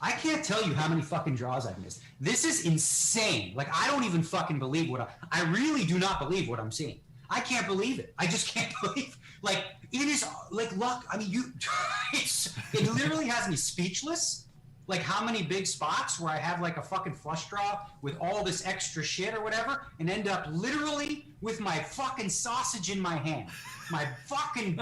I can't tell you how many fucking draws I've missed. This is insane. Like, I don't even fucking believe I really do not believe what I'm seeing. I can't believe it. I just can't believe. Like, it is like luck. I mean, it literally has me speechless. Like, how many big spots where I have like a fucking flush draw with all this extra shit or whatever, and end up literally with my fucking sausage in my hand, my fucking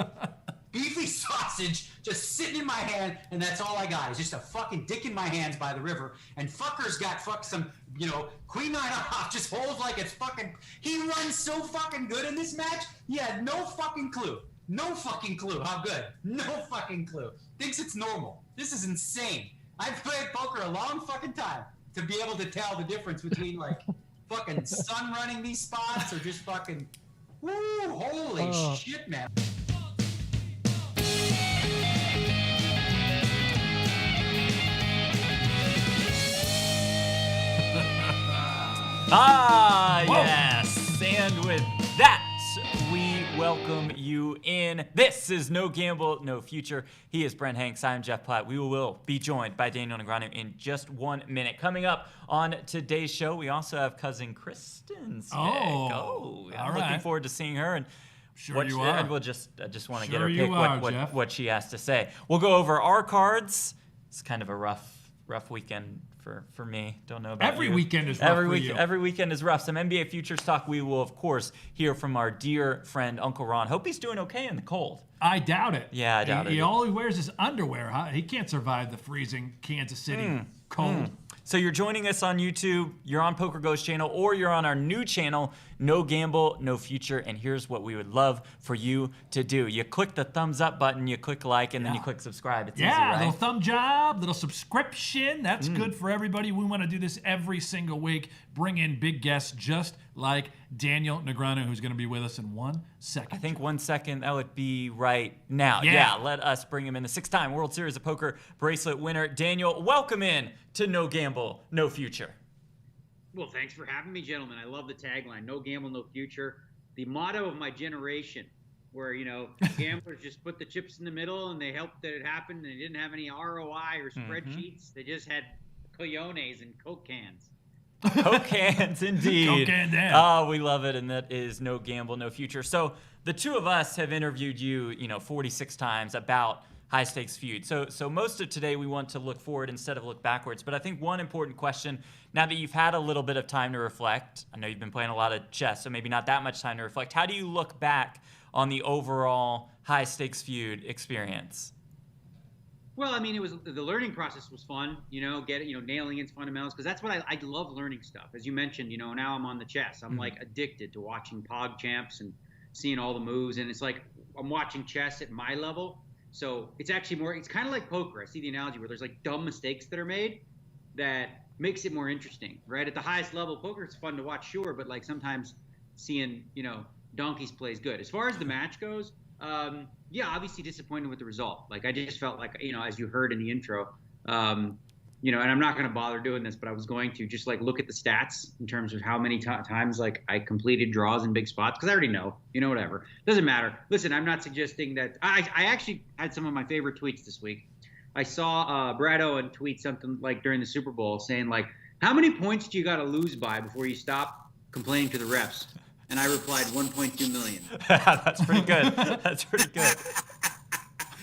beefy sausage just sitting in my hand, and that's all I got is just a fucking dick in my hands by the river. And fucker's got some, queen nine off, just holds like it's fucking. He runs so fucking good in this match. He had no fucking clue. No fucking clue how good. No fucking clue. Thinks it's normal. This is insane. I've played poker a long fucking time to be able to tell the difference between like fucking sun running these spots or just fucking, woo, holy shit, man. Yes. And with that, we welcome you in. This is No Gamble, No Future. He is Brent Hanks. I'm Jeff Platt. We will be joined by Daniel Negreanu in just 1 minute. Coming up on today's show, we also have cousin Kristen. I'm looking forward to seeing her. And sure you are. I just want to get her pick what she has to say. We'll go over our cards. It's kind of a rough weekend for me. Don't know about every you. Weekend is rough for you. Every weekend is rough. Some NBA futures talk. We will, of course, hear from our dear friend, Uncle Ron. Hope he's doing okay in the cold. I doubt it. Yeah, I doubt it. He only wears his underwear. Huh? He can't survive the freezing Kansas City cold. So you're joining us on YouTube, you're on PokerGo's channel, or you're on our new channel, No Gamble, No Future, and here's what we would love for you to do. You click the thumbs up button, you click like, and then you click subscribe. It's easy, right? Little thumb job, little subscription. That's good for everybody. We want to do this every single week. Bring in big guests just like Daniel Negreanu, who's going to be with us in 1 second. I think 1 second, that would be right now. Yeah, let us bring him in. The 6-time World Series of Poker bracelet winner. Daniel, welcome in to No Gamble, No Future. Well, thanks for having me, gentlemen. I love the tagline, No Gamble, No Future. The motto of my generation, where, gamblers just put the chips in the middle and they helped that it happened, and they didn't have any ROI or spreadsheets. They just had coyones and Coke cans. Coke cans, indeed. Coke can Dan. Oh, we love it, and that is No Gamble, No Future. So the two of us have interviewed you, 46 times about high-stakes feud. So most of today we want to look forward instead of look backwards. But I think one important question, now that you've had a little bit of time to reflect, I know you've been playing a lot of chess, so maybe not that much time to reflect. How do you look back on the overall high-stakes feud experience? Well, I mean, it was the learning process was fun, nailing its fundamentals, because that's what I love learning stuff. As you mentioned, now I'm on the chess. I'm like addicted to watching PogChamps and seeing all the moves, and it's like I'm watching chess at my level. So it's actually it's kind of like poker. I see the analogy where there's like dumb mistakes that are made that makes it more interesting, right? At the highest level, poker is fun to watch, sure, but like sometimes seeing, donkeys play is good. As far as the match goes, obviously disappointed with the result. Like I just felt like, as you heard in the intro, and I'm not going to bother doing this, but I was going to just like look at the stats in terms of how many times like I completed draws in big spots, because I already know, whatever. Doesn't matter. Listen, I'm not suggesting that. I actually had some of my favorite tweets this week. I saw Brad Owen tweet something like during the Super Bowl saying like, how many points do you got to lose by before you stop complaining to the refs? And I replied 1.2 million. That's pretty good. That's pretty good.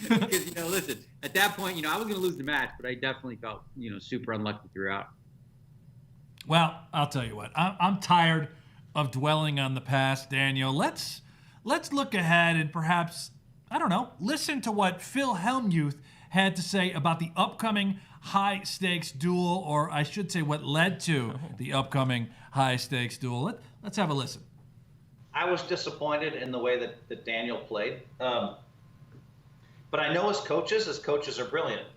Because, listen, at that point, I was going to lose the match, but I definitely felt, super unlucky throughout. Well, I'll tell you what. I'm tired of dwelling on the past, Daniel. Let's look ahead and perhaps, I don't know, listen to what Phil Hellmuth had to say about the upcoming high-stakes duel, or I should say what led to the upcoming high-stakes duel. Let's have a listen. I was disappointed in the way that Daniel played. But I know his coaches are brilliant.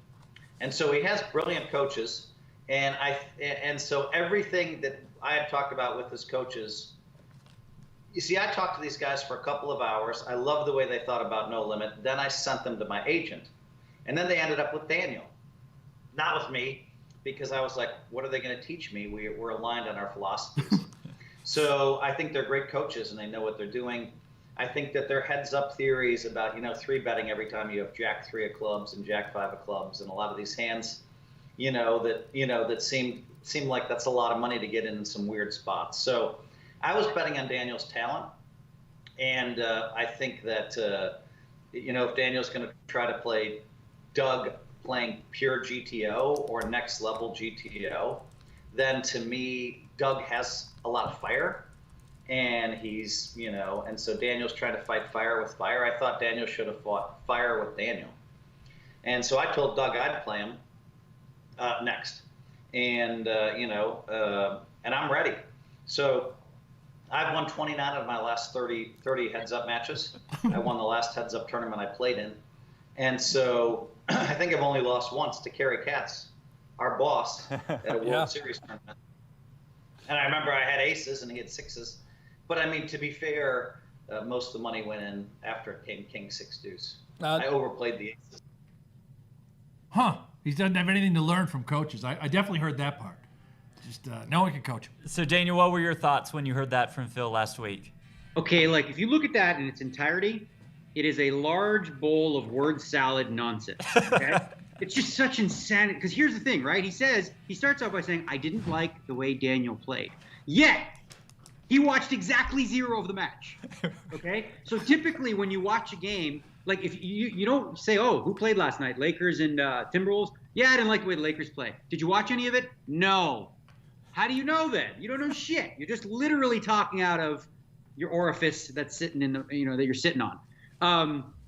And so he has brilliant coaches. And so everything that I have talked about with his coaches, you see, I talked to these guys for a couple of hours. I love the way they thought about No Limit. Then I sent them to my agent. And then they ended up with Daniel. Not with me, because I was like, what are they going to teach me? We're aligned on our philosophies. So I think they're great coaches and they know what they're doing. I think that their heads-up theories about, 3-betting every time you have Jack 3 of clubs and Jack 5 of clubs and a lot of these hands, that seemed like that's a lot of money to get in some weird spots. So I was betting on Daniel's talent, and I think that if Daniel's going to try to play Doug playing pure GTO or next level GTO, then to me Doug has a lot of fire, and he's and so Daniel's trying to fight fire with fire. I thought Daniel should have fought fire with Daniel, and so I told Doug I'd play him next, and and I'm ready. So I've won 29 out of my last 30 heads-up matches. I won the last heads-up tournament I played in. And so I think I've only lost once to Kerry Katz, our boss, at a World Series tournament. And I remember I had aces and he had sixes. But, I mean, to be fair, most of the money went in after it came King 6 deuce. I overplayed the aces. Huh. He doesn't have anything to learn from coaches. I definitely heard that part. Just no one can coach him. So, Daniel, what were your thoughts when you heard that from Phil last week? Okay, like if you look at that in its entirety, it is a large bowl of word salad nonsense. Okay? It's just such insanity. Because here's the thing, right? He starts off by saying, I didn't like the way Daniel played. Yet, he watched exactly 0 of the match. Okay? So typically when you watch a game, like if you don't say, oh, who played last night? Lakers and Timberwolves? Yeah, I didn't like the way the Lakers play. Did you watch any of it? No. How do you know that? You don't know shit. You're just literally talking out of your orifice that's sitting in the, that you're sitting on.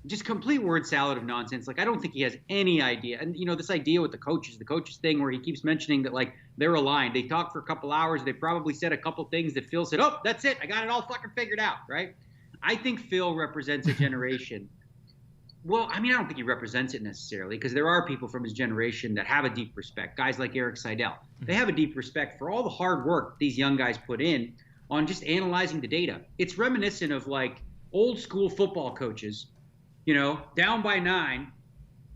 Just complete word salad of nonsense. Like, I don't think he has any idea. And, this idea with the coaches thing where he keeps mentioning that, like, they're aligned. They talked for a couple hours. They probably said a couple things that Phil said, oh, that's it. I got it all fucking figured out, right? I think Phil represents a generation. Well, I mean, I don't think he represents it necessarily because there are people from his generation that have a deep respect. Guys like Eric Seidel. They have a deep respect for all the hard work these young guys put in on just analyzing the data. It's reminiscent of like old school football coaches, down by 9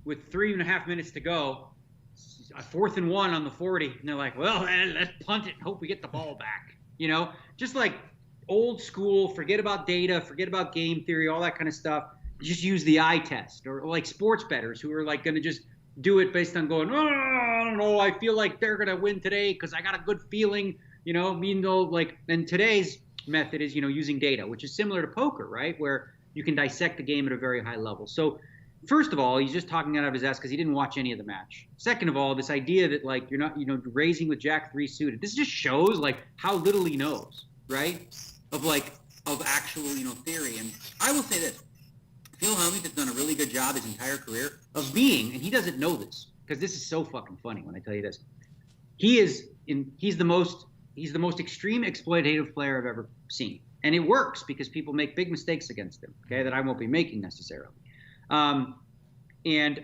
with 3.5 minutes to go, a 4th and 1 on the 40. And they're like, well, let's punt it and hope we get the ball back. Just like old school, forget about data, forget about game theory, all that kind of stuff. Just use the eye test, or like sports bettors who are like going to just do it based on going, oh, I don't know, I feel like they're going to win today because I got a good feeling, and today's method is, using data, which is similar to poker, right? Where you can dissect the game at a very high level. So first of all, he's just talking out of his ass because he didn't watch any of the match. Second of all, this idea that like you're not, raising with Jack 3 suited, this just shows like how little he knows, right? Of actual, theory. And I will say this. Phil Hellmuth has done a really good job his entire career of being, and he doesn't know this because this is so fucking funny when I tell you this. He's the most extreme exploitative player I've ever seen, and it works because people make big mistakes against him. Okay, that I won't be making necessarily. And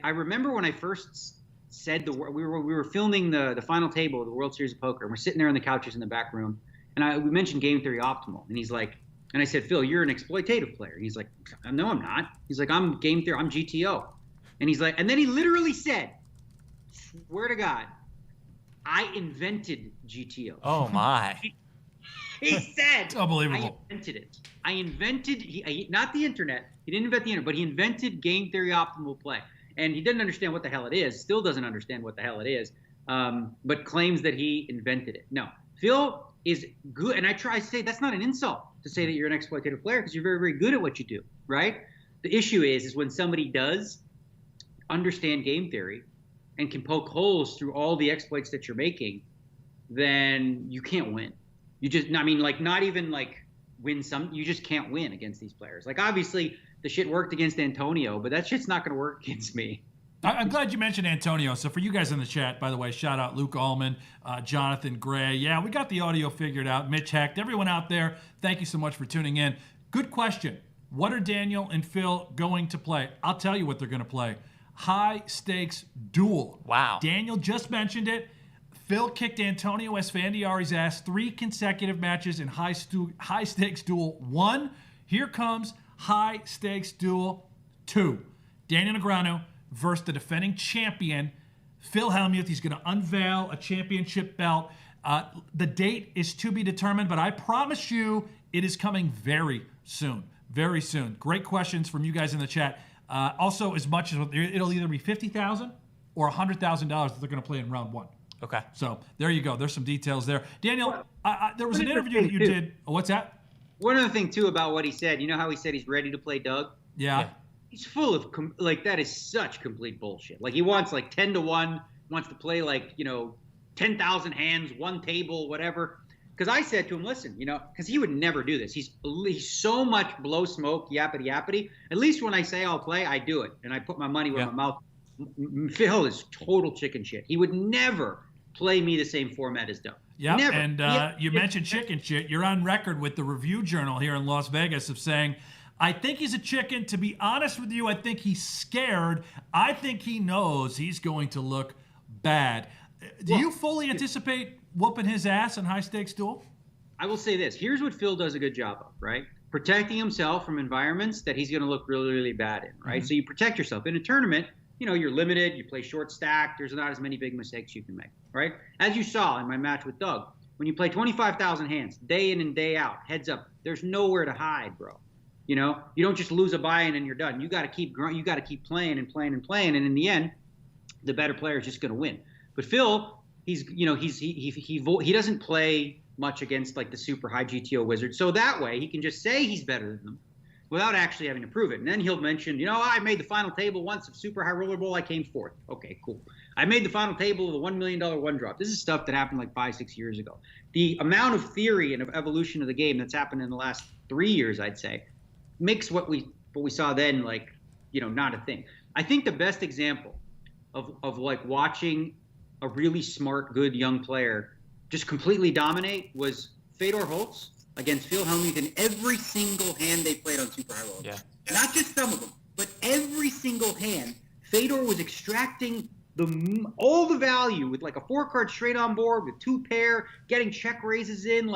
I remember when I first said we were filming the final table of the World Series of Poker, and we're sitting there on the couches in the back room, and we mentioned game theory optimal, and he's like. And I said, Phil, you're an exploitative player. And he's like, no, I'm not. He's like, I'm game theory. I'm GTO. And he's like, and then he literally said, swear to God, I invented GTO. Oh, my. He said, it's unbelievable. I invented it. I invented, not the internet. He didn't invent the internet, but he invented game theory optimal play. And he didn't understand what the hell it is, still doesn't understand what the hell it is, but claims that he invented it. No, Phil is good. And I try to say that's not an insult to say that you're an exploitative player because you're very, very good at what you do, right? The issue is when somebody does understand game theory and can poke holes through all the exploits that you're making, then you can't win. You just, not even win some, you just can't win against these players. Like obviously the shit worked against Antonio, but that shit's not going to work against me. I'm glad you mentioned Antonio. So for you guys in the chat, by the way, shout out Luke Allman, Jonathan Gray. Yeah, we got the audio figured out. Mitch Hecht, everyone out there, thank you so much for tuning in. Good question. What are Daniel and Phil going to play? I'll tell you what they're going to play. High stakes duel. Wow. Daniel just mentioned it. Phil kicked Antonio Esfandiari's ass 3 consecutive matches in high stakes duel 1. Here comes high stakes duel 2. Daniel Negreanu versus the defending champion, Phil Hellmuth. He's going to unveil a championship belt. The date is to be determined, but I promise you it is coming very soon. Very soon. Great questions from you guys in the chat. Also, as much as it'll either be $50,000 or $100,000 that they're going to play in round 1. Okay. So there you go. There's some details there. Daniel, there was an interview that you did. Oh, what's that? One other thing, too, about what he said. You know how he said he's ready to play Doug? Yeah. He's full of, that is such complete bullshit. Like, he wants, 10-1, wants to play, 10,000 hands, one table, whatever. Because I said to him, listen, because he would never do this. He's so much blow smoke, yappity yappity. At least when I say I'll play, I do it. And I put my money where my mouth. Phil is total chicken shit. He would never play me the same format as Doug. Yeah, and you mentioned chicken shit. You're on record with the Review Journal here in Las Vegas of saying, I think he's a chicken. To be honest with you, I think he's scared. I think he knows he's going to look bad. Do you fully anticipate whooping his ass in high-stakes duel? I will say this. Here's what Phil does a good job of, right? Protecting himself from environments that he's going to look really, really bad in, right? Mm-hmm. So you protect yourself. In a tournament, you're limited. You play short stack. There's not as many big mistakes you can make, right? As you saw in my match with Doug, when you play 25,000 hands, day in and day out, heads up, there's nowhere to hide, bro. You don't just lose a buy-in and you're done. You got to keep playing and playing and playing, and in the end, the better player is just going to win. But Phil, he doesn't play much against the super high GTO wizards, so that way he can just say he's better than them without actually having to prove it. And then he'll mention, I made the final table once of super high roller bowl. I came fourth. Okay, cool. I made the final table of the $1 million one drop. This is stuff that happened 5-6 years ago. The amount of theory and of evolution of the game that's happened in the last 3 years, I'd say, makes what we saw then not a thing. I think the best example of watching a really smart, good young player just completely dominate was Fedor Holtz against Phil Hellmuth in every single hand they played on Super High Roller. Yeah. Not just some of them, but every single hand, Fedor was extracting all the value with a 4-card straight on board with 2 pair, getting check raises in,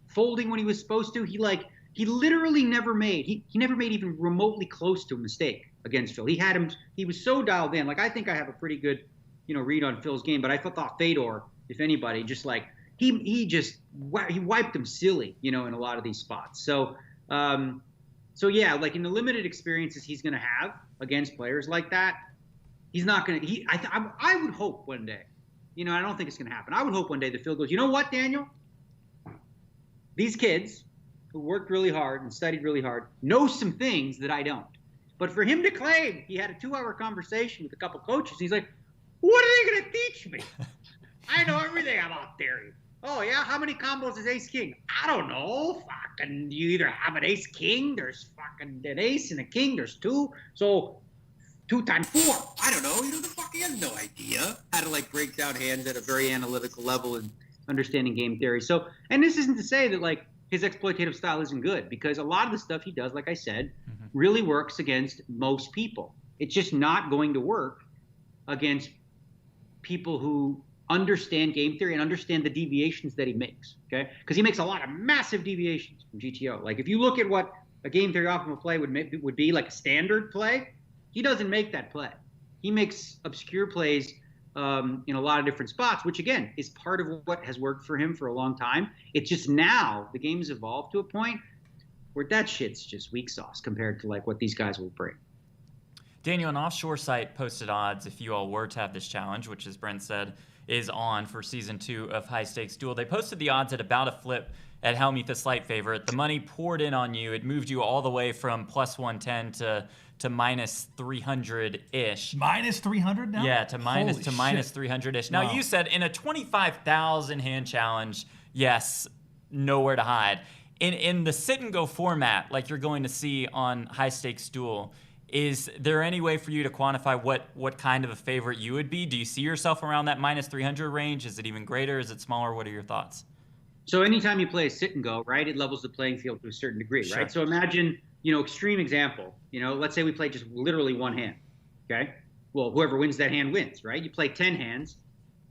folding when he was supposed to. He literally never made he never made even remotely close to a mistake against Phil. He was so dialed in. I think I have a pretty good read on Phil's game, but I thought Fedor, if anybody, just he wiped him silly, in a lot of these spots. So yeah, in the limited experiences he's going to have against players like that, he's not going to. I would hope one day, I don't think it's going to happen. I would hope one day that Phil goes, you know what, Daniel? These kids who worked really hard and studied really hard know some things that I don't. But for him to claim he had a 2-hour conversation with a couple coaches, he's like, what are they going to teach me? I know everything about theory. Oh, yeah? How many combos is ace-king? I don't know. Fucking, you either have an ace-king, there's fucking an ace and a king, there's 2. So 2 times 4. I don't know. The fuck, he has no idea how to, break down hands at a very analytical level and understanding game theory. So, and this isn't to say that, his exploitative style isn't good, because a lot of the stuff he does, like I said, really works against most people. It's just not going to work against people who understand game theory and understand the deviations that he makes, okay? Because he makes a lot of massive deviations from GTO. If you look at what a game theory optimal play would be a standard play, he doesn't make that play. He makes obscure plays in a lot of different spots, which again is part of what has worked for him for a long time. It's just now the game's evolved to a point where that shit's just weak sauce compared to what these guys will bring. Daniel, an offshore site posted odds if you all were to have this challenge, which, as Brent said, is on for Season 2 of High Stakes Duel. They posted the odds at about a flip at Hellmuth, a slight favorite. The money poured in on you. It moved you all the way from plus 110 to minus 300-ish. Minus 300 now? Yeah, to minus 300-ish. Now, you said in a 25,000 hand challenge, yes, nowhere to hide. In the sit-and-go format, like you're going to see on High Stakes Duel, is there any way for you to quantify what kind of a favorite you would be? Do you see yourself around that minus 300 range? Is it even greater? Is it smaller? What are your thoughts? So anytime you play a sit and go, right, it levels the playing field to a certain degree, Sure. right? So imagine, extreme example, let's say we play just literally one hand, okay? Well, whoever wins that hand wins, right? You play 10 hands,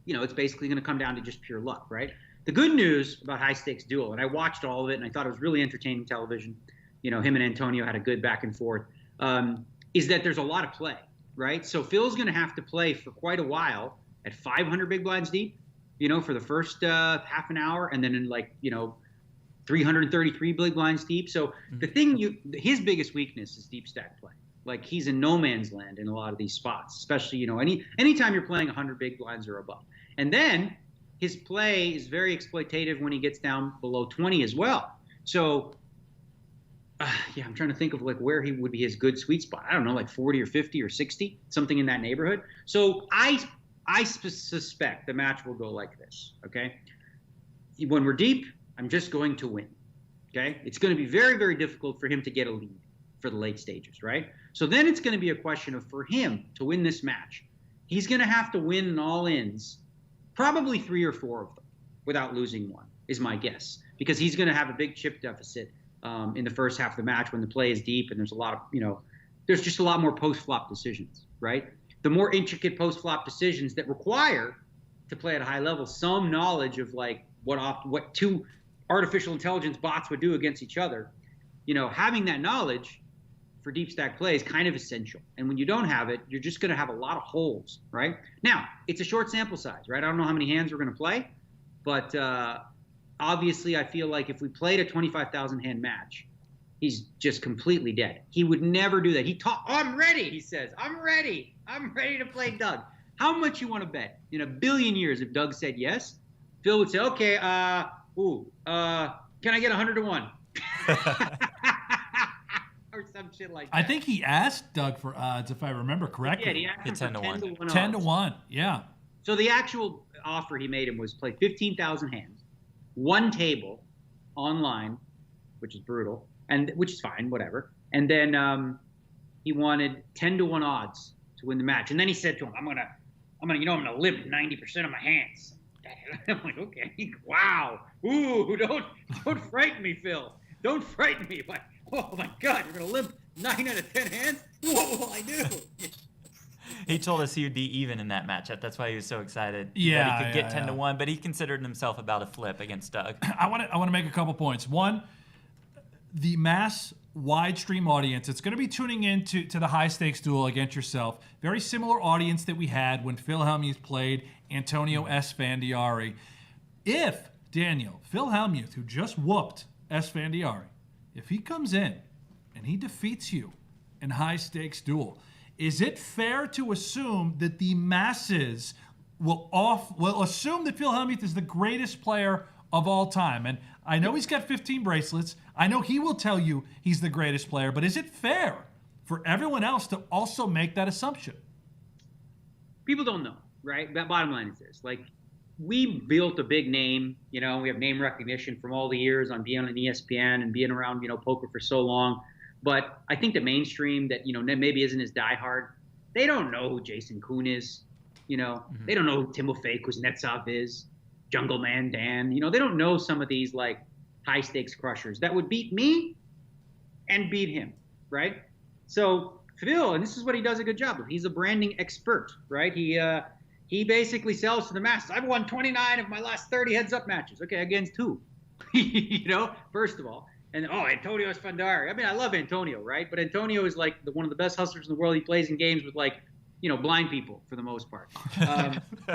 it's basically going to come down to just pure luck, right? The good news about High Stakes Duel, and I watched all of it and I thought it was really entertaining television. Him and Antonio had a good back and forth. Is that there's a lot of play, right? So Phil's going to have to play for quite a while at 500 big blinds deep, for the first half an hour, and then in 333 big blinds deep. So the thing his biggest weakness is deep stack play. Like he's in no man's land in a lot of these spots, especially, anytime you're playing 100 big blinds or above. And then his play is very exploitative when he gets down below 20 as well. So, I'm trying to think of like where he would be his good sweet spot. I don't know, like 40 or 50 or 60, something in that neighborhood. So I suspect the match will go like this, okay? When we're deep, I'm just going to win, okay? It's going to be very, very difficult for him to get a lead for the late stages, right? So then it's going to be a question of, for him to win this match, he's going to have to win in all ins, probably 3 or 4 of them without losing one, is my guess, because he's going to have a big chip deficit in the first half of the match when the play is deep and there's a lot of, there's just a lot more post-flop decisions, right? The more intricate post-flop decisions that require, to play at a high level, some knowledge of like what two artificial intelligence bots would do against each other, having that knowledge for deep stack play is kind of essential. And when you don't have it, you're just going to have a lot of holes, right? Now, it's a short sample size, right? I don't know how many hands we're going to play, but obviously I feel like if we played a 25,000 hand match, he's just completely dead. He would never do that. I'm ready, he says. I'm ready to play Doug. How much you want to bet? In a billion years, if Doug said yes, Phil would say, okay, can I get 100 to 1? Or some shit like that. I think he asked Doug for odds, if I remember correctly. Yeah, he asked him 10 for to 1. 10 to 1 10 to odds. 1, yeah. So the actual offer he made him was play 15,000 hands, one table, online, which is brutal, and which is fine, whatever. And then he wanted 10 to 1 odds to win the match. And then he said to him, I'm gonna limp 90% of my hands. I'm like, okay, wow. Ooh, don't frighten me, Phil. Don't frighten me. Like, oh my God, you're gonna limp 9 out of 10 hands? What will I do? He told us he would be even in that matchup. That's why he was so excited that Yeah, he could get yeah, 10 to yeah. 1, but he considered himself about a flip against Doug. I want to make a couple points. One, the mass wide stream audience, it's going to be tuning in to the high stakes duel against yourself. Very similar audience that we had when Phil Hellmuth played Antonio Esfandiari. If Daniel, Phil Hellmuth, who just whooped Esfandiari, if he comes in and he defeats you in high stakes duel, is it fair to assume that the masses will assume that Phil Hellmuth is the greatest player of all time? And I know he's got 15 bracelets. I know he will tell you he's the greatest player, but is it fair for everyone else to also make that assumption? People don't know, right? That bottom line is this. Like, we built a big name, we have name recognition from all the years on being on ESPN and being around, poker for so long. But I think the mainstream that, maybe isn't as diehard, they don't know who Jason Kuhn is. They don't know who Timofey Kuznetsov is, Jungle Man Dan. They don't know some of these like high stakes crushers that would beat me and beat him, right? So Phil, and this is what he does a good job of. He's a branding expert, right? He basically sells to the masses. I've won 29 of my last 30 heads-up matches. Okay, against who? First of all. And, Antonio Esfandiari. I mean, I love Antonio, right? But Antonio is like one of the best hustlers in the world. He plays in games with like, blind people for the most part.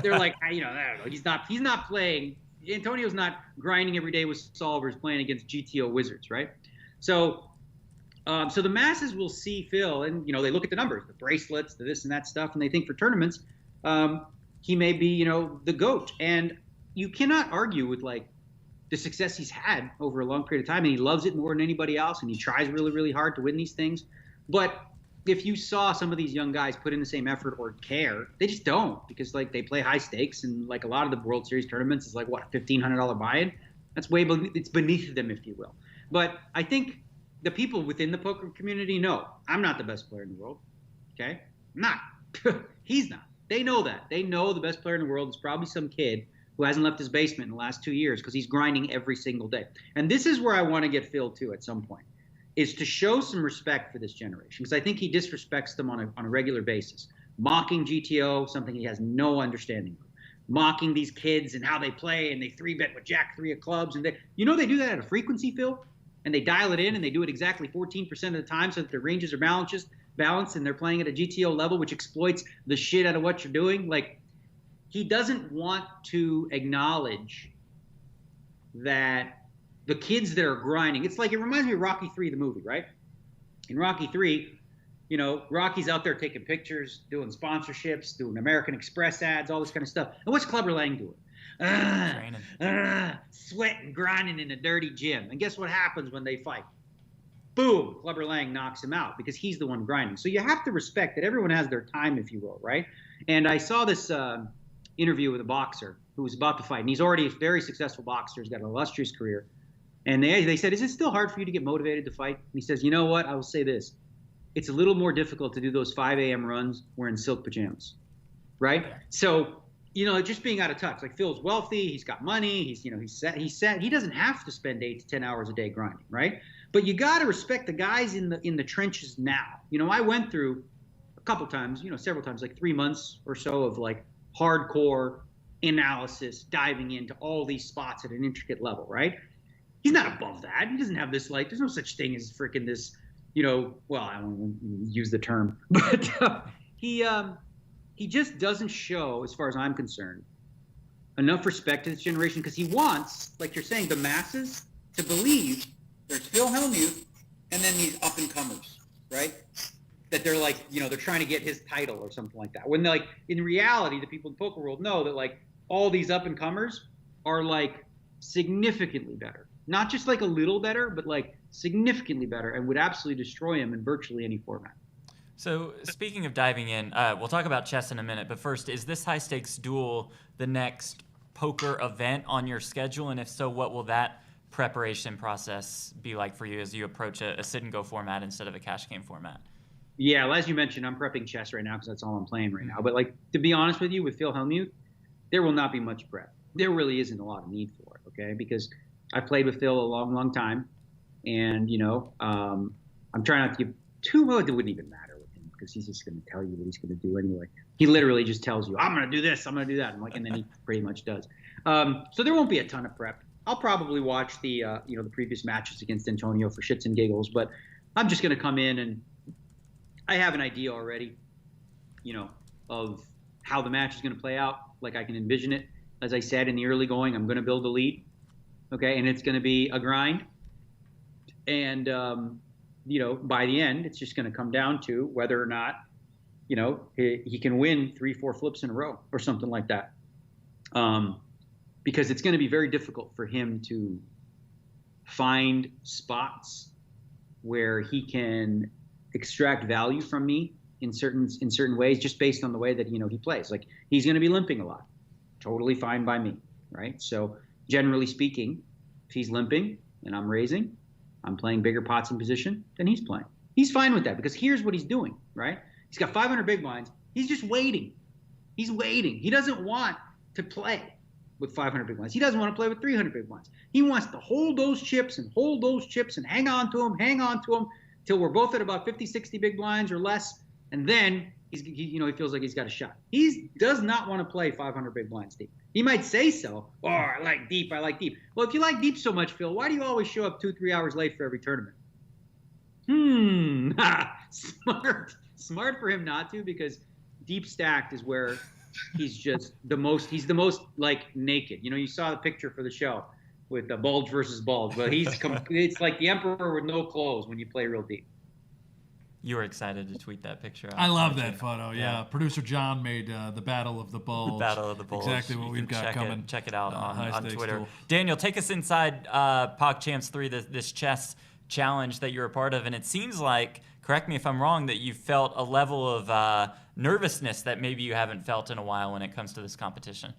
They're like, I don't know. He's not playing. Antonio's not grinding every day with solvers playing against GTO wizards, right? So the masses will see Phil and, they look at the numbers, the bracelets, the this and that stuff, and they think for tournaments, he may be, the GOAT. And you cannot argue with like the success he's had over a long period of time, and he loves it more than anybody else, and he tries really, really hard to win these things. But if you saw some of these young guys put in the same effort or care, they just don't, because like they play high stakes, and like a lot of the World Series tournaments is like what, $1,500 buy-in? That's it's beneath them, if you will. But I think the people within the poker community know I'm not the best player in the world. Okay, I'm not. He's not. They know that. They know the best player in the world is probably some kid who hasn't left his basement in the last 2 years because he's grinding every single day. And this is where I want to get Phil to at some point, is to show some respect for this generation, because I think he disrespects them on a regular basis. Mocking GTO, something he has no understanding of. Mocking these kids and how they play, and they 3-bet with Jack 3 of clubs. And they do that at a frequency, Phil? And they dial it in, and they do it exactly 14% of the time so that their ranges are balanced, and they're playing at a GTO level, which exploits the shit out of what you're doing. Like, he doesn't want to acknowledge that the kids that are grinding, it's like, it reminds me of Rocky 3, the movie, right? In Rocky 3, You know, Rocky's out there taking pictures, doing sponsorships, doing American Express ads, all this kind of stuff. And what's Clubber Lang doing? Sweating, grinding in a dirty gym. And guess what happens when they fight? Boom, Clubber Lang knocks him out because he's the one grinding. So you have to respect that everyone has their time, if you will, right? And I saw this interview with a boxer who was about to fight. And he's already a very successful boxer. He's got an illustrious career. And they said, is it still hard for you to get motivated to fight? And he says, you know what? I will say this. It's a little more difficult to do those 5 a.m. runs wearing silk pajamas, right? So, you know, just being out of touch. Like Phil's wealthy, he's got money, he's set. He doesn't have to spend 8 to 10 hours a day grinding, right? But you got to respect the guys in the trenches now. You know, I went through a couple times, you know, several times, like 3 months or so of like hardcore analysis, diving into all these spots at an intricate level, right? He's not above that. He doesn't have this, like, there's no such thing as freaking this, you know, well, I don't use the term, but he just doesn't show, as far as I'm concerned, enough respect to this generation because he wants, like you're saying, the masses to believe there's Phil Hellmuth and then these up-and-comers, right? That they're like, you know, they're trying to get his title or something like that. When, like, in reality, the people in the poker world know that, like, all these up-and-comers are, like, significantly better. Not just, like, a little better, but, like, significantly better and would absolutely destroy him in virtually any format. So speaking of diving in, we'll talk about chess in a minute, but first, is this high-stakes duel the next poker event on your schedule? And if so, what will that preparation process be like for you as you approach a sit-and-go format instead of a cash game format? Yeah, well, as you mentioned, I'm prepping chess right now because that's all I'm playing right now. But, like, to be honest with you, with Phil Hellmuth, there will not be much prep. There really isn't a lot of need for it, okay? Because I've played with Phil a long, long time. And, you know, I'm trying not to give too much. It wouldn't even matter with him because he's just going to tell you what he's going to do anyway. He literally just tells you, I'm going to do this, I'm going to do that. And then he pretty much does. So there won't be a ton of prep. I'll probably watch the, you know, the previous matches against Antonio for shits and giggles. But I'm just going to come in and I have an idea already, you know, of how the match is going to play out. Like I can envision it. As I said in the early going, I'm going to build a lead. Okay. And it's going to be a grind. And, you know, by the end, it's just going to come down to whether or not, you know, he can win 3-4 flips in a row or something like that. Because it's going to be very difficult for him to find spots where he can extract value from me in certain ways, just based on the way that, you know, he plays. Like he's going to be limping a lot. Totally fine by me, right? So generally speaking, if he's limping and I'm raising, I'm playing bigger pots in position than he's playing. He's fine with that because here's what he's doing, right? He's got 500 big blinds. He's just waiting. He's waiting. He doesn't want to play with 500 big blinds. He doesn't want to play with 300 big blinds. He wants to hold those chips and hang on to them till we're both at about 50, 60 big blinds or less. And then he feels like he's got a shot. He does not want to play 500 big blinds deep. He might say so. Oh, I like deep. Well, if you like deep so much, Phil, why do you always show up 2-3 hours late for every tournament? Smart for him not to, because deep stacked is where he's the most like naked. You know, you saw the picture for the show with the bulge versus bulge. Well, it's like the emperor with no clothes when you play real deep. You were excited to tweet that picture out. I love that photo. Yeah. Producer John made the Battle of the Bulge. The Battle of the Bulge. Exactly what we've got coming. Check it out on Twitter. Tool. Daniel, take us inside PogChamps 3, this chess challenge that you're a part of. And it seems like, correct me if I'm wrong, that you felt a level of nervousness that maybe you haven't felt in a while when it comes to this competition.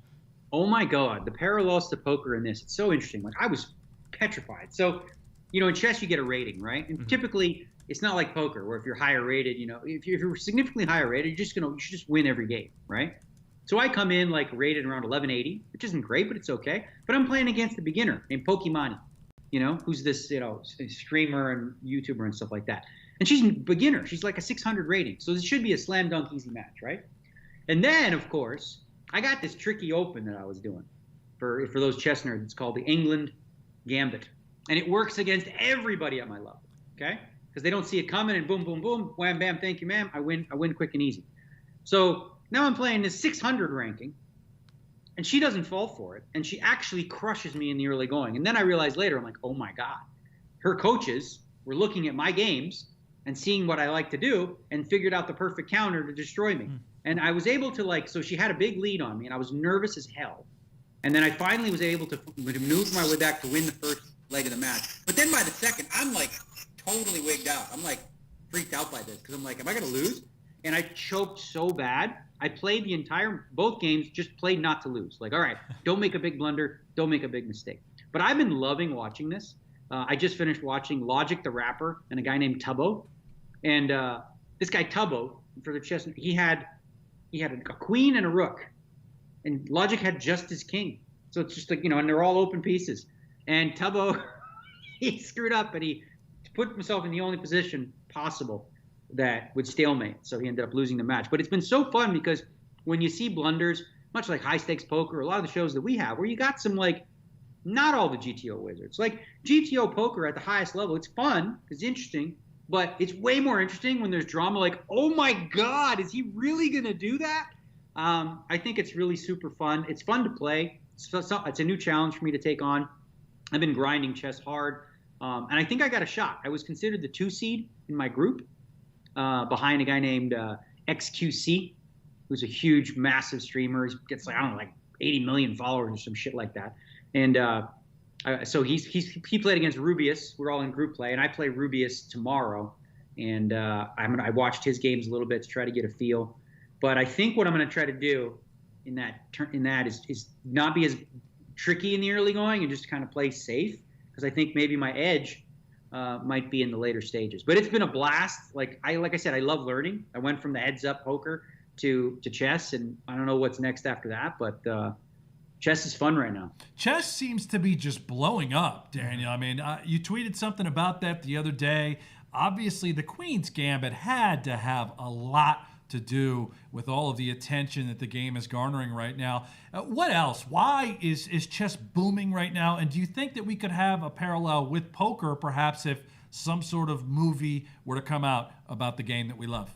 Oh, my God. The parallels to poker in this, it's so interesting. Like, I was petrified. So, you know, in chess, you get a rating, right? And typically, it's not like poker where if you're higher rated, you know, if you're significantly higher rated, you should just win every game, right? So I come in like rated around 1180, which isn't great, but it's okay. But I'm playing against a beginner named Pokimani, you know, who's this, you know, streamer and YouTuber and stuff like that. And she's a beginner. She's like a 600 rating. So this should be a slam dunk easy match, right? And then, of course, I got this tricky open that I was doing for those chess nerds. It's called the England Gambit. And it works against everybody at my level, okay? Because they don't see it coming, and boom, boom, boom, wham, bam, thank you, ma'am. I win quick and easy. So now I'm playing this 600 ranking, and she doesn't fall for it, and she actually crushes me in the early going. And then I realized later, I'm like, oh my God. Her coaches were looking at my games and seeing what I like to do, and figured out the perfect counter to destroy me. And I was able to so she had a big lead on me, and I was nervous as hell. And then I finally was able to maneuver my way back to win the first leg of the match. But then by the second, I'm like totally wigged out. I'm like freaked out by this because I'm like, am I going to lose? And I choked so bad. I played both games, just played not to lose. Like, all right, don't make a big blunder. Don't make a big mistake. But I've been loving watching this. I just finished watching Logic the Rapper and a guy named Tubbo. And this guy Tubbo, for the chess, he had a queen and a rook. And Logic had just his king. So it's just like, and they're all open pieces. And Tubbo, he screwed up, and he put himself in the only position possible that would stalemate. So he ended up losing the match. But it's been so fun because when you see blunders, much like high stakes poker, a lot of the shows that we have, where you got some not all the GTO wizards. Like GTO poker at the highest level, it's fun, it's interesting, but it's way more interesting when there's drama like, oh my God, is he really going to do that? I think it's really super fun. It's fun to play. It's a new challenge for me to take on. I've been grinding chess hard, and I think I got a shot. I was considered the 2 seed in my group, behind a guy named XQC, who's a huge, massive streamer. He gets 80 million followers or some shit like that. And so he played against Rubius. We're all in group play, and I play Rubius tomorrow. And I watched his games a little bit to try to get a feel. But I think what I'm going to try to do in that is not be as tricky in the early going and just kind of play safe, because I think maybe my edge might be in the later stages. But it's been a blast. Like I said, I love learning. I went from the heads-up poker to chess, and I don't know what's next after that, but chess is fun right now. Chess seems to be just blowing up, Daniel. I mean, you tweeted something about that the other day. Obviously, the Queen's Gambit had to have a lot to do with all of the attention that the game is garnering right now. What else? Why is chess booming right now? And do you think that we could have a parallel with poker, perhaps, if some sort of movie were to come out about the game that we love?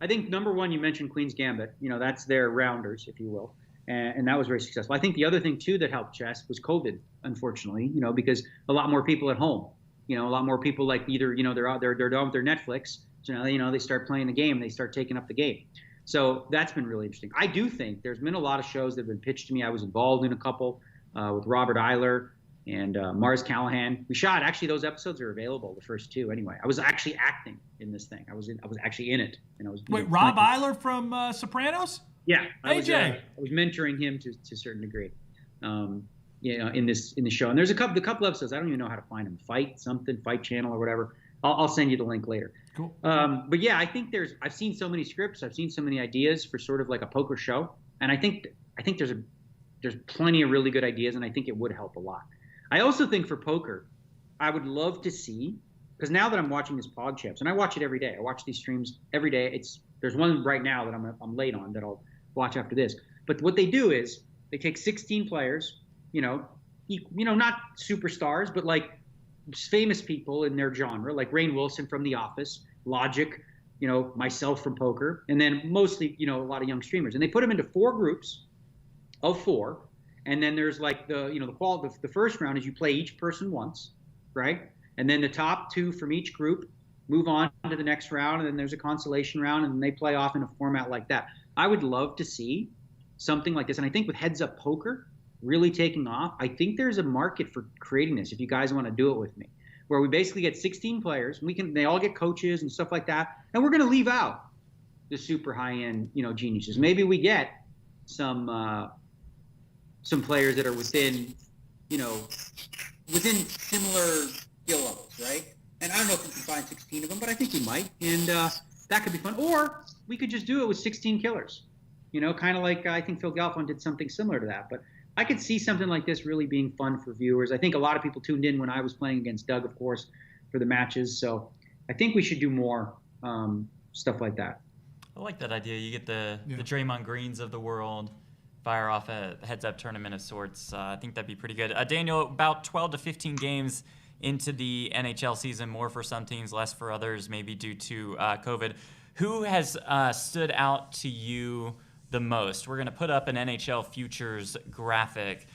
I think number one, you mentioned Queen's Gambit. That's their rounders, if you will. And that was very successful. I think the other thing, too, that helped chess was COVID, unfortunately, because a lot more people at home, a lot more people either, they're out there, they're done with their Netflix. So now, they start playing the game, they start taking up the game. So that's been really interesting. I do think there's been a lot of shows that have been pitched to me. I was involved in a couple with Robert Eiler and Mars Callahan. We shot, actually, those episodes are available, the first 2 anyway. I was actually acting in this thing. I was actually in it. And I was. Wait, Rob Eiler from Sopranos? Yeah, I AJ. was mentoring him to a certain degree, in the show. And there's a couple episodes. I don't even know how to find them. Fight Channel or whatever. I'll send you the link later. Cool. But yeah, I think I've seen so many scripts. I've seen so many ideas for sort of like a poker show, and I think there's plenty of really good ideas, and I think it would help a lot. I also think for poker, I would love to see, because now that I'm watching this PogChamps, and I watch it every day. I watch these streams every day. There's one right now that I'm late on that I'll watch after this. But what they do is they take 16 players, not superstars, but like famous people in their genre, like Rainn Wilson from The Office, Logic, myself from poker, and then mostly, a lot of young streamers. And they put them into 4 groups of 4. And then there's the first round is you play each person once, right? And then the top 2 from each group move on to the next round, and then there's a consolation round, and they play off in a format like that. I would love to see something like this. And I think with Heads Up Poker really taking off, I think there's a market for creating this, if you guys want to do it with me, where we basically get 16 players. They all get coaches and stuff like that, and we're going to leave out the super high-end, geniuses. Maybe we get some players that are within similar skill levels, right? And I don't know if we can find 16 of them, but I think we might, and that could be fun. Or we could just do it with 16 killers, kind of like I think Phil Galfond did something similar to that. But I could see something like this really being fun for viewers. I think a lot of people tuned in when I was playing against Doug, of course, for the matches. So I think we should do more stuff like that. I like that idea. You get the Draymond Greens of the world, fire off a heads-up tournament of sorts. I think that'd be pretty good. Daniel, about 12 to 15 games into the NHL season, more for some teams, less for others, maybe due to COVID. Who has stood out to you the most? We're going to put up an NHL futures graphic.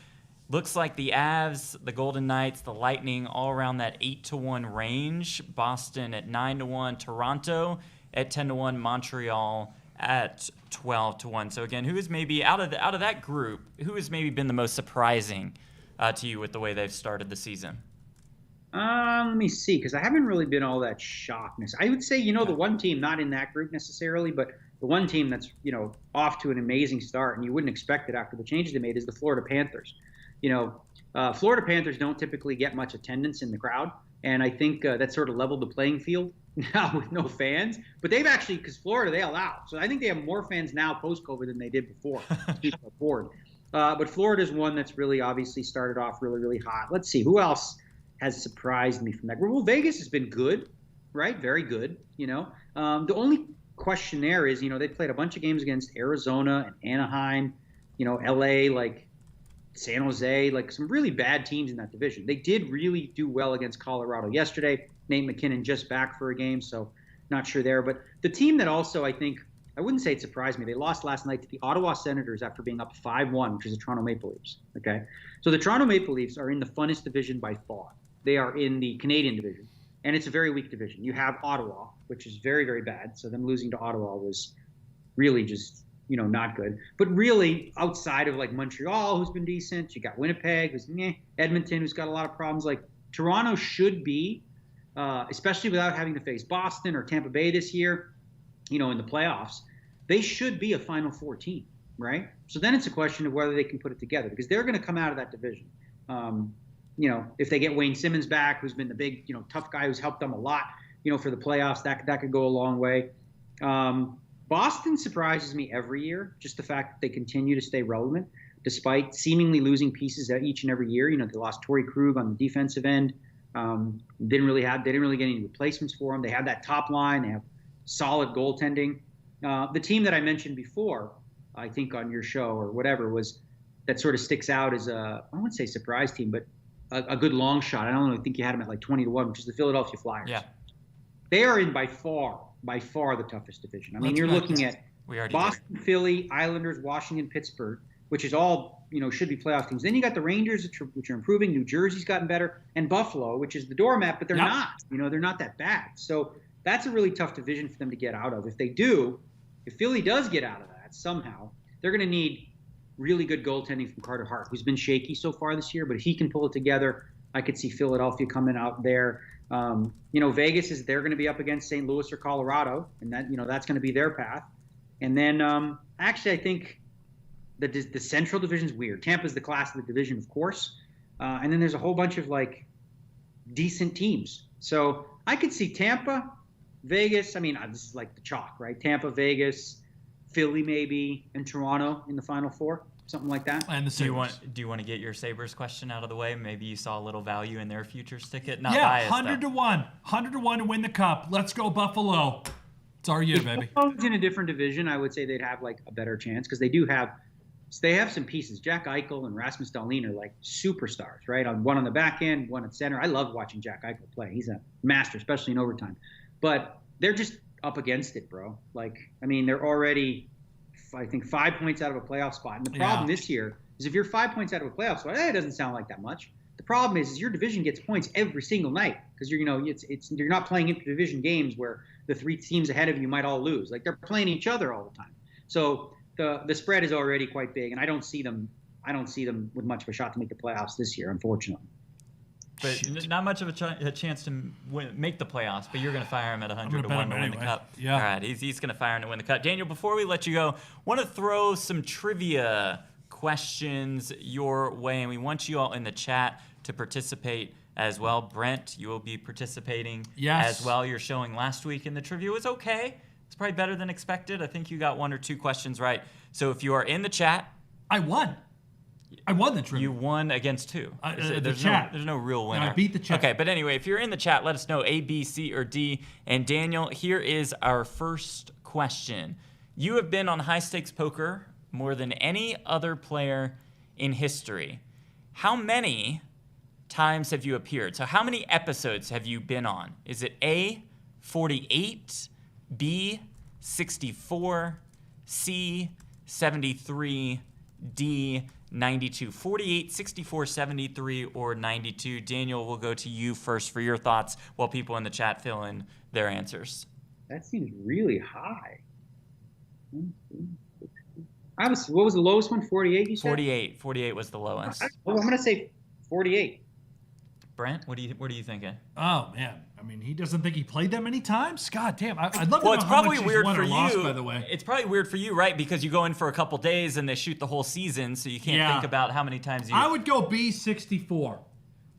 Looks like the Avs, the Golden Knights, the Lightning, all around that 8-1 range. Boston at 9-1, Toronto at 10-1, Montreal at 12-1. So again, who is maybe out of that group? Who has maybe been the most surprising to you with the way they've started the season? Let me see, because I haven't really been all that shocked. I would say, the one team, not in that group necessarily, but the one team that's, off to an amazing start, and you wouldn't expect it after the changes they made, is the Florida Panthers. Florida Panthers don't typically get much attendance in the crowd, and I think that sort of leveled the playing field now with no fans. But they've actually, because Florida, they allow. So I think they have more fans now post-COVID than they did before. But Florida's one that's really obviously started off really, really hot. Let's see, who else has surprised me from that group? Well, Vegas has been good, right? Very good, The only question there is, they played a bunch of games against Arizona and Anaheim, LA, like San Jose, like some really bad teams in that division. They did really do well against Colorado yesterday. Nate McKinnon just back for a game, so not sure there. But the team that also, I think, I wouldn't say it surprised me. They lost last night to the Ottawa Senators after being up 5-1, which is the Toronto Maple Leafs. Okay, so the Toronto Maple Leafs are in the funnest division by far. They are in the Canadian division, and it's a very weak division. You have Ottawa, which is very, very bad. So them losing to Ottawa was really just, not good. But really, outside of like Montreal, who's been decent, you got Winnipeg, who's Edmonton, who's got a lot of problems. Like Toronto should be, especially without having to face Boston or Tampa Bay this year, in the playoffs, they should be a Final Four team, right? So then it's a question of whether they can put it together, because they're going to come out of that division. If they get Wayne Simmons back, who's been the big, tough guy who's helped them a lot, for the playoffs, that could go a long way. Boston surprises me every year, just the fact that they continue to stay relevant despite seemingly losing pieces each and every year. They lost Torrey Krug on the defensive end. They didn't really get any replacements for him. They have that top line. They have solid goaltending. The team that I mentioned before, I think on your show or whatever, was that sort of sticks out as I wouldn't say surprise team, but a good long shot. I don't really think you had them at like 20-1, which is the Philadelphia Flyers. Yeah. They are in by far the toughest division. I mean, you're looking at Boston, Philly, Islanders, Washington, Pittsburgh, which is all, should be playoff teams. Then you got the Rangers, which are improving. New Jersey's gotten better. And Buffalo, which is the doormat, but they're not. They're not that bad. So that's a really tough division for them to get out of. If Philly does get out of that somehow, they're going to need really good goaltending from Carter Hart, who's been shaky so far this year, but if he can pull it together, I could see Philadelphia coming out there. Vegas they're going to be up against St. Louis or Colorado, and that's going to be their path. And then actually, I think that the Central Division is weird. Tampa's the class of the division, of course, and then there's a whole bunch of like decent teams. So I could see Tampa, Vegas. I mean, this is like the chalk, right? Tampa, Vegas, Philly maybe, and Toronto in the Final Four, something like that. And the Sabres. Do you want to get your Sabres question out of the way? Maybe you saw a little value in their futures ticket. Not biased, 100-1 to win the cup. Let's go Buffalo. It's our year, baby. If Buffalo's in a different division, I would say they'd have like a better chance, because they have some pieces. Jack Eichel and Rasmus Dahlin are like superstars, right? One on the back end, one at center. I love watching Jack Eichel play. He's a master, especially in overtime. But they're just up against it, bro. Like, I mean, they're already, I think, 5 points out of a playoff spot. And the problem this year is if you're 5 points out of a playoff spot, it doesn't sound like that much. The problem is your division gets points every single night, because you're not playing interdivision games where the three teams ahead of you might all lose. Like, they're playing each other all the time. So the spread is already quite big, and I don't see them with much of a shot to make the playoffs this year, unfortunately. But not much of a chance to make the playoffs, but you're going to fire him at 100-1 to win the cup. Yeah. All right, he's going to fire him to win the cup. Daniel, before we let you go, want to throw some trivia questions your way, and we want you all in the chat to participate as well. Brent, you will be participating as well. Your showing last week in the trivia was okay. It's probably better than expected. I think you got 1 or 2 questions right. So if you are in the chat. I won the trivia. You won against who? There's no real winner. I beat the chat. Okay, but anyway, if you're in the chat, let us know A, B, C, or D. And Daniel, here is our first question. You have been on High Stakes Poker more than any other player in history. How many times have you appeared? So how many episodes have you been on? Is it A, 48, B, 64, C, 73, D, 92. 48, 64, 73, or 92. Daniel, we'll go to you first for your thoughts while people in the chat fill in their answers. That seems really high. What was the lowest one? 48, you said? 48. 48 was the lowest. I'm going to say 48. Brent, what are you thinking? Oh, man. I mean, he doesn't think he played that many times? God damn. I'd love to Well, know it's how probably much he's weird won for or lost, you. by the way. It's probably weird for you, right? Because you go in for a couple days and they shoot the whole season, so you can't think about how many times you. I would go B 64.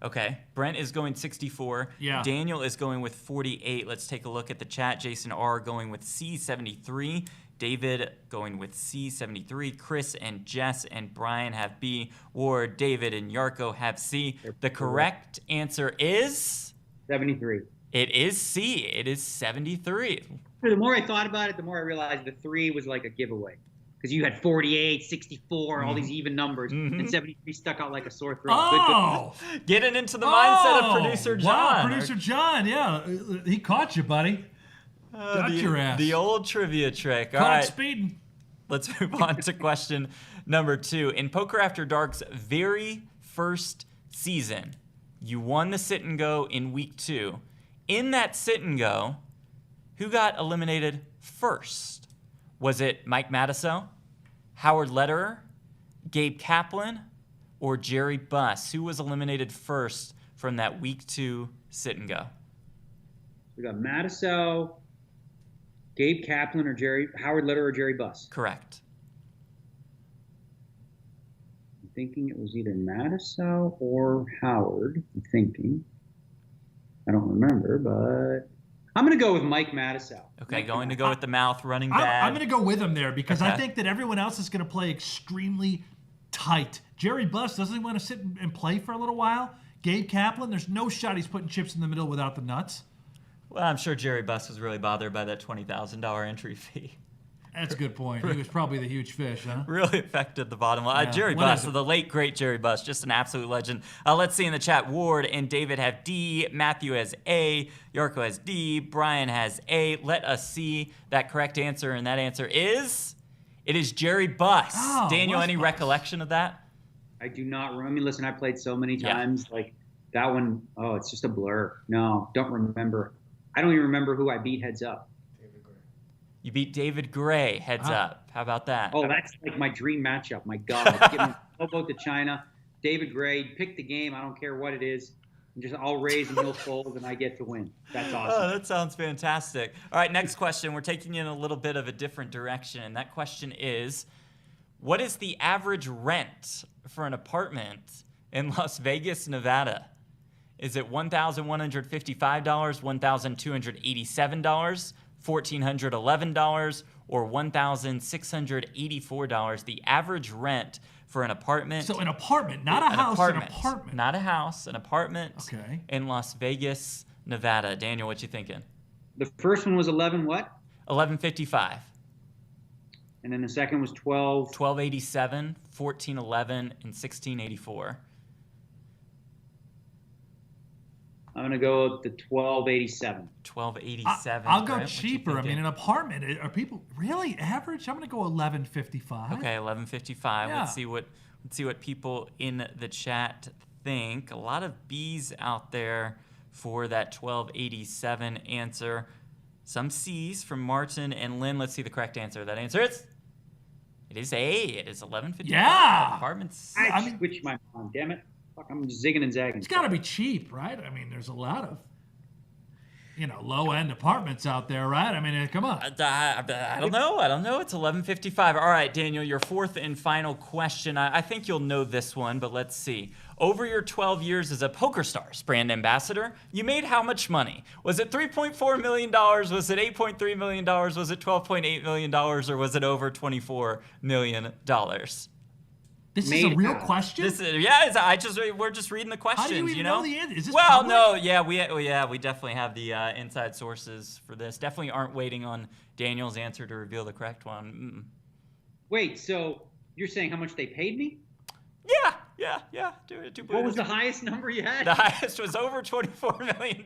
Okay. Brent is going 64. Yeah. Daniel is going with 48. Let's take a look at the chat. Jason R. going with C, 73. David going with C, 73. Chris and Jess and Brian have B. Ward, David, and Yarko have C. The correct answer is 73. It is C. It is 73. The more I thought about it, the more I realized the 3 was like a giveaway. Because you had 48, 64, all these even numbers, and 73 stuck out like a sore throat. Oh! Getting into the mindset of producer John. Wow, producer John, yeah. He caught you, buddy. Got your ass. The old trivia trick. All Caught right. speeding. Let's move on to question number 2. In Poker After Dark's very first season, you won the sit and go in week 2. In that sit and go, who got eliminated first? Was it Mike Matusow, Howard Lederer, Gabe Kaplan, or Jerry Buss? Who was eliminated first from that week 2 sit and go? We got Matusow, Gabe Kaplan, or Howard Lederer, or Jerry Buss. Correct. I'm thinking it was either Matusow or Howard. I'm thinking. I don't remember, but I'm going to go with Mike Matusow. Okay, going to go with the mouth running bad. I'm going to go with him there because Okay. I think that everyone else is going to play extremely tight. Jerry Buss, doesn't he want to sit and play for a little while? Gabe Kaplan, there's no shot he's putting chips in the middle without the nuts. Well, I'm sure Jerry Buss was really bothered by that $20,000 entry fee. That's a good point. He was probably the huge fish, huh? Really affected the bottom line. Yeah. Jerry What Buss, is it? the late, great Jerry Buss, just an absolute legend. Let's see in the chat. Ward and David have D. Matthew has A. Yarko has D. Brian has A. Let us see that correct answer, and that answer is... It is Jerry Buss. Oh, Daniel, was any Buss. recollection of that? I do not remember. I mean, listen, I played so many Yeah. times. Like that one, oh, it's just a blur. No, don't remember. I don't even remember who I beat heads up. You beat David Gray heads up. How about that? Oh, that's like my dream matchup. My God. Give me elbow to China. David Gray, pick the game. I don't care what it is. And just I'll raise and he'll fold and I get to win. That's awesome. Oh, that sounds fantastic. All right, next question. We're taking you in a little bit of a different direction. That question is, what is the average rent for an apartment in Las Vegas, Nevada? Is it $1,155, $1,287, $1,411, or $1,684? The average rent for an apartment. So an apartment, not a house, an apartment. Not a house, an apartment Okay. in Las Vegas, Nevada. Daniel, what you thinking? The first one was 11 what? $1,155, And then the second was 12. $1,287, $1,411, and $1,684. I'm going to go with the 1287. $1,287. I'll go Brent, what you cheaper. I mean, thinking? an apartment. Are people really average? I'm going to go 1155. Okay, 11:55. Yeah. Let's see what people in the chat think. A lot of B's out there for that 1287 answer. Some C's from Martin and Lynn. Let's see the correct answer. That answer is it is A. It is 11:55. Yeah. Apartments. I switched my mind. Damn it. Fuck, I'm zigging and zagging. It's got to be cheap, right? I mean, there's a lot of, low-end apartments out there, right? I mean, come on. I don't know. It's 11:55. All right, Daniel, your fourth and final question. I think you'll know this one, but let's see. Over your 12 years as a PokerStars brand ambassador, you made how much money? Was it $3.4 million? Was it $8.3 million? Was it $12.8 million? Or was it over $24 million? This is a real question? We're just reading the questions. How do you even know the answer? Is this Well, public? no, yeah, we definitely have the inside sources for this. Definitely aren't waiting on Daniel's answer to reveal the correct one. Wait, so you're saying how much they paid me? Yeah. What was the highest number you had? The highest was over $24 million.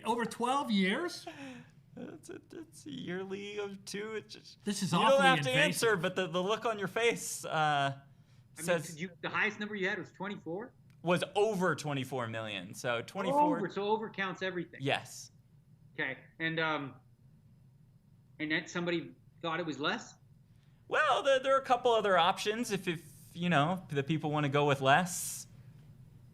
Over 12 years? It's a yearly of two. This is you awfully don't have to invasive. answer, but the look on your face says the highest number you had was 24? Was over 24 million. So 24. So over counts everything. Yes. Okay. And that somebody thought it was less? Well, there are a couple other options if the people want to go with less.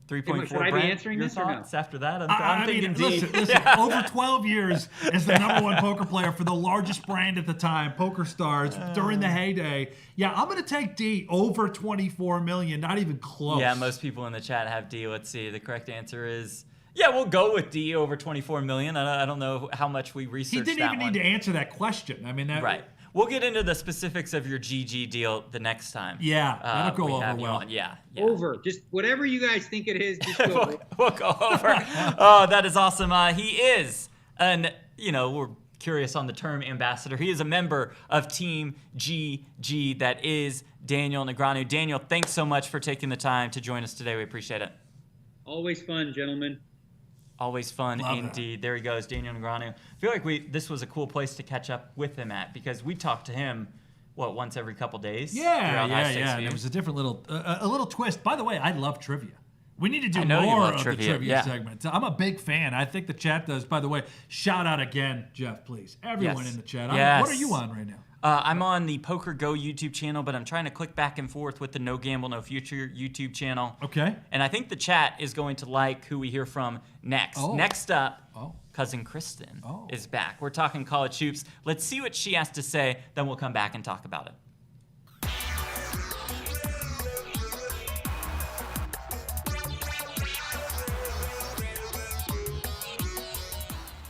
3.4. Should I be answering your this or no? thoughts after that? I'm thinking D. Listen, over 12 years as the number one poker player for the largest brand at the time, PokerStars, during the heyday. Yeah, I'm going to take D over 24 million, not even close. Yeah, most people in the chat have D. Let's see. The correct answer is, yeah, we'll go with D over 24 million. I don't know how much we researched He didn't even need to answer that question. I mean, right. We'll get into the specifics of your GG deal the next time. Yeah, that'll go over well. Yeah. Over. Just whatever you guys think it is, just go over. We'll go over. Oh, that is awesome. He is we're curious on the term ambassador. He is a member of Team GG. That is Daniel Negreanu. Daniel, thanks so much for taking the time to join us today. We appreciate it. Always fun, gentlemen. Always fun. Love indeed. There he goes, Daniel Negreanu. I feel like this was a cool place to catch up with him at, because we talk to him, once every couple days? Yeah. And it was a different little twist. By the way, I love trivia. We need to do more of the trivia segment. I'm a big fan. I think the chat does. By the way, shout out again, Jeff, please. Everyone in the chat. Yes. What are you on right now? I'm on the PokerGo YouTube channel, but I'm trying to click back and forth with the No Gamble, No Future YouTube channel. Okay. And I think the chat is going to like who we hear from next. Oh. Next up, Cousin Kristen is back. We're talking college hoops. Let's see what she has to say, then we'll come back and talk about it.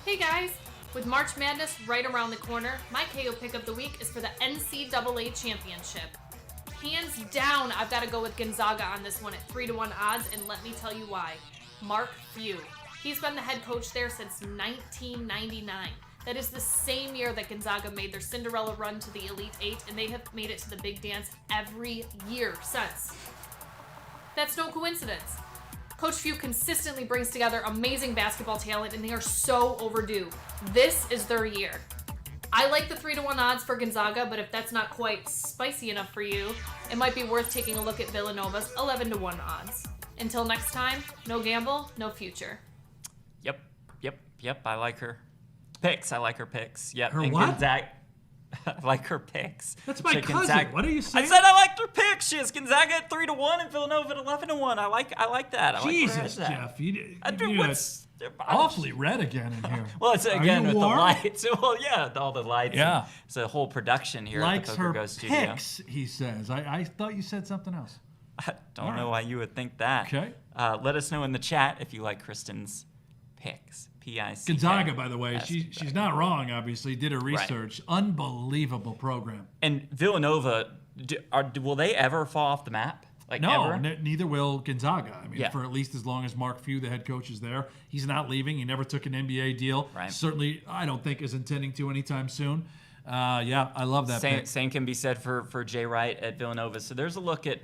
Hey guys! With March Madness right around the corner, my KO pick of the week is for the NCAA Championship. Hands down, I've got to go with Gonzaga on this one at 3-1 odds, and let me tell you why. Mark Few. He's been the head coach there since 1999. That is the same year that Gonzaga made their Cinderella run to the Elite Eight, and they have made it to the big dance every year since. That's no coincidence. Coach Few consistently brings together amazing basketball talent, and they are so overdue. This is their year. I like the 3-1 odds for Gonzaga, but if that's not quite spicy enough for you, it might be worth taking a look at Villanova's 11-1 odds. Until next time, no gamble, no future. Yep. I like her picks. Yep. Her and what? Gonzaga. I like her picks. That's my cousin. What are you saying? I said I liked her picks. She has Gonzaga at 3-1 and Villanova at 11-1. I like that. Jesus, Jeff. What's awfully red again in here. Well, it's again with warm? the lights. Well, yeah, all the lights. Yeah. It's a whole production here Likes at the her PokerGo studio. picks, he says. I thought you said something else. I don't know why you would think that. Okay. Let us know in the chat if you like Kristen's picks. P-I-C-K. Gonzaga, by the way, she's not wrong, obviously. Did her research. Right. Unbelievable program. And Villanova, will they ever fall off the map? No, neither will Gonzaga. I mean, for at least as long as Mark Few, the head coach, is there. He's not leaving. He never took an NBA deal. Right. Certainly, I don't think is intending to anytime soon. I love that pick. Same can be said for Jay Wright at Villanova. So there's a look at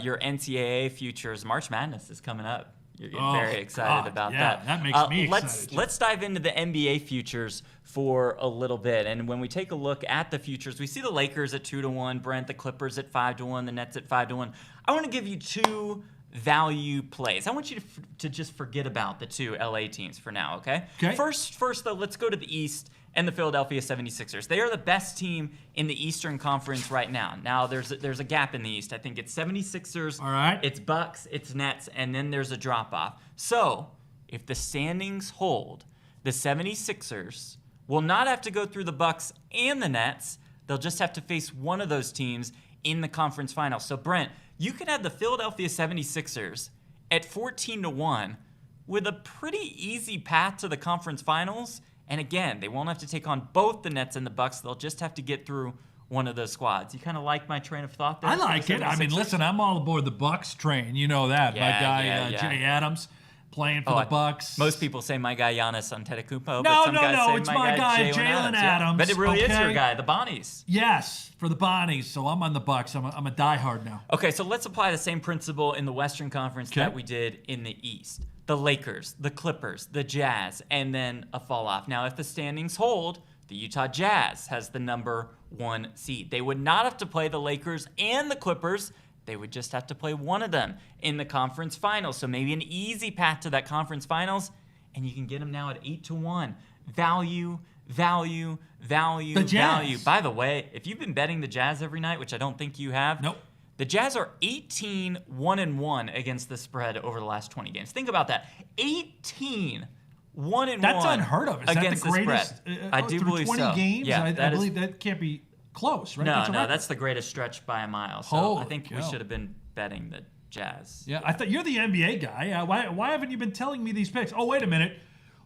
your NCAA futures. March Madness is coming up. You're getting very excited about that. That makes me excited. Let's dive into the NBA futures for a little bit. And when we take a look at the futures, we see the Lakers at 2-1, Brent, the Clippers at 5-1, the Nets at 5-1. I want to give you two value plays. I want you to just forget about the two LA teams for now, okay? First though, let's go to the East and the Philadelphia 76ers. They are the best team in the Eastern Conference right now. Now, there's a gap in the East. I think it's 76ers, all right. It's Bucks, it's Nets, and then there's a drop-off. So, if the standings hold, the 76ers will not have to go through the Bucks and the Nets. They'll just have to face one of those teams in the conference final. So, Brent, you could have the Philadelphia 76ers at 14-1 with a pretty easy path to the conference finals. And again, they won't have to take on both the Nets and the Bucks. They'll just have to get through one of those squads. You kind of like my train of thought there? I like it. I mean, listen, I'm all aboard the Bucks train. You know that. My guy, Jay Adams, playing for the Bucks. Most people say my guy, Giannis Antetokounmpo. No. It's my guy, Jalen Adams. But it really is your guy, the Bonnies. Yes, for the Bonnies. So I'm on the Bucks. I'm a diehard now. Okay, so let's apply the same principle in the Western Conference that we did in the East. The Lakers, the Clippers, the Jazz, and then a fall off. Now, if the standings hold, the Utah Jazz has the number 1 seed. They would not have to play the Lakers and the Clippers They would just have to play one of them in the conference finals. So maybe an easy path to that conference finals, and you can get them now at 8-1. Value, value, value, The Jazz. value. By the way, if you've been betting the Jazz every night, which I don't think you have, Nope. the Jazz are 18-1-1 against the spread over the last 20 games. Think about that. 18-1-1. That's unheard of. Is that the against greatest? spread. I do through believe 20 so. games? Yeah, I that is- believe that can't be close, right? No, That's a no, record. that's the greatest stretch by a mile. So Holy I think we cow. should have been betting the Jazz. Yeah, I thought you're the NBA guy. Why haven't you been telling me these picks? Oh, wait a minute.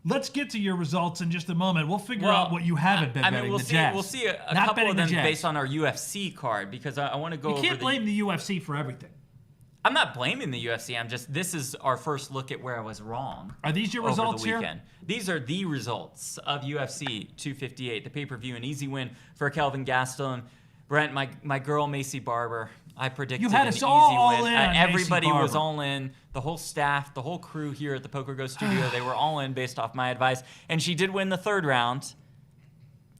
Let's get to your results in just a moment. We'll figure out what you haven't been betting. we'll the see. Jazz. We'll see a Not couple betting of the them Jazz. based on our UFC card because I want to go You over can't blame the UFC for everything. I'm not blaming the UFC. This is our first look at where I was wrong. Are these your over results the here? weekend. These are the results of UFC 258, the pay-per-view, an easy win for Kelvin Gastelum. Brent, my girl Macy Barber, I predicted You had an us easy all win. in on Macy Everybody was Barber. all in. The whole staff, the whole crew here at the PokerGO studio, they were all in based off my advice. And she did win the third round.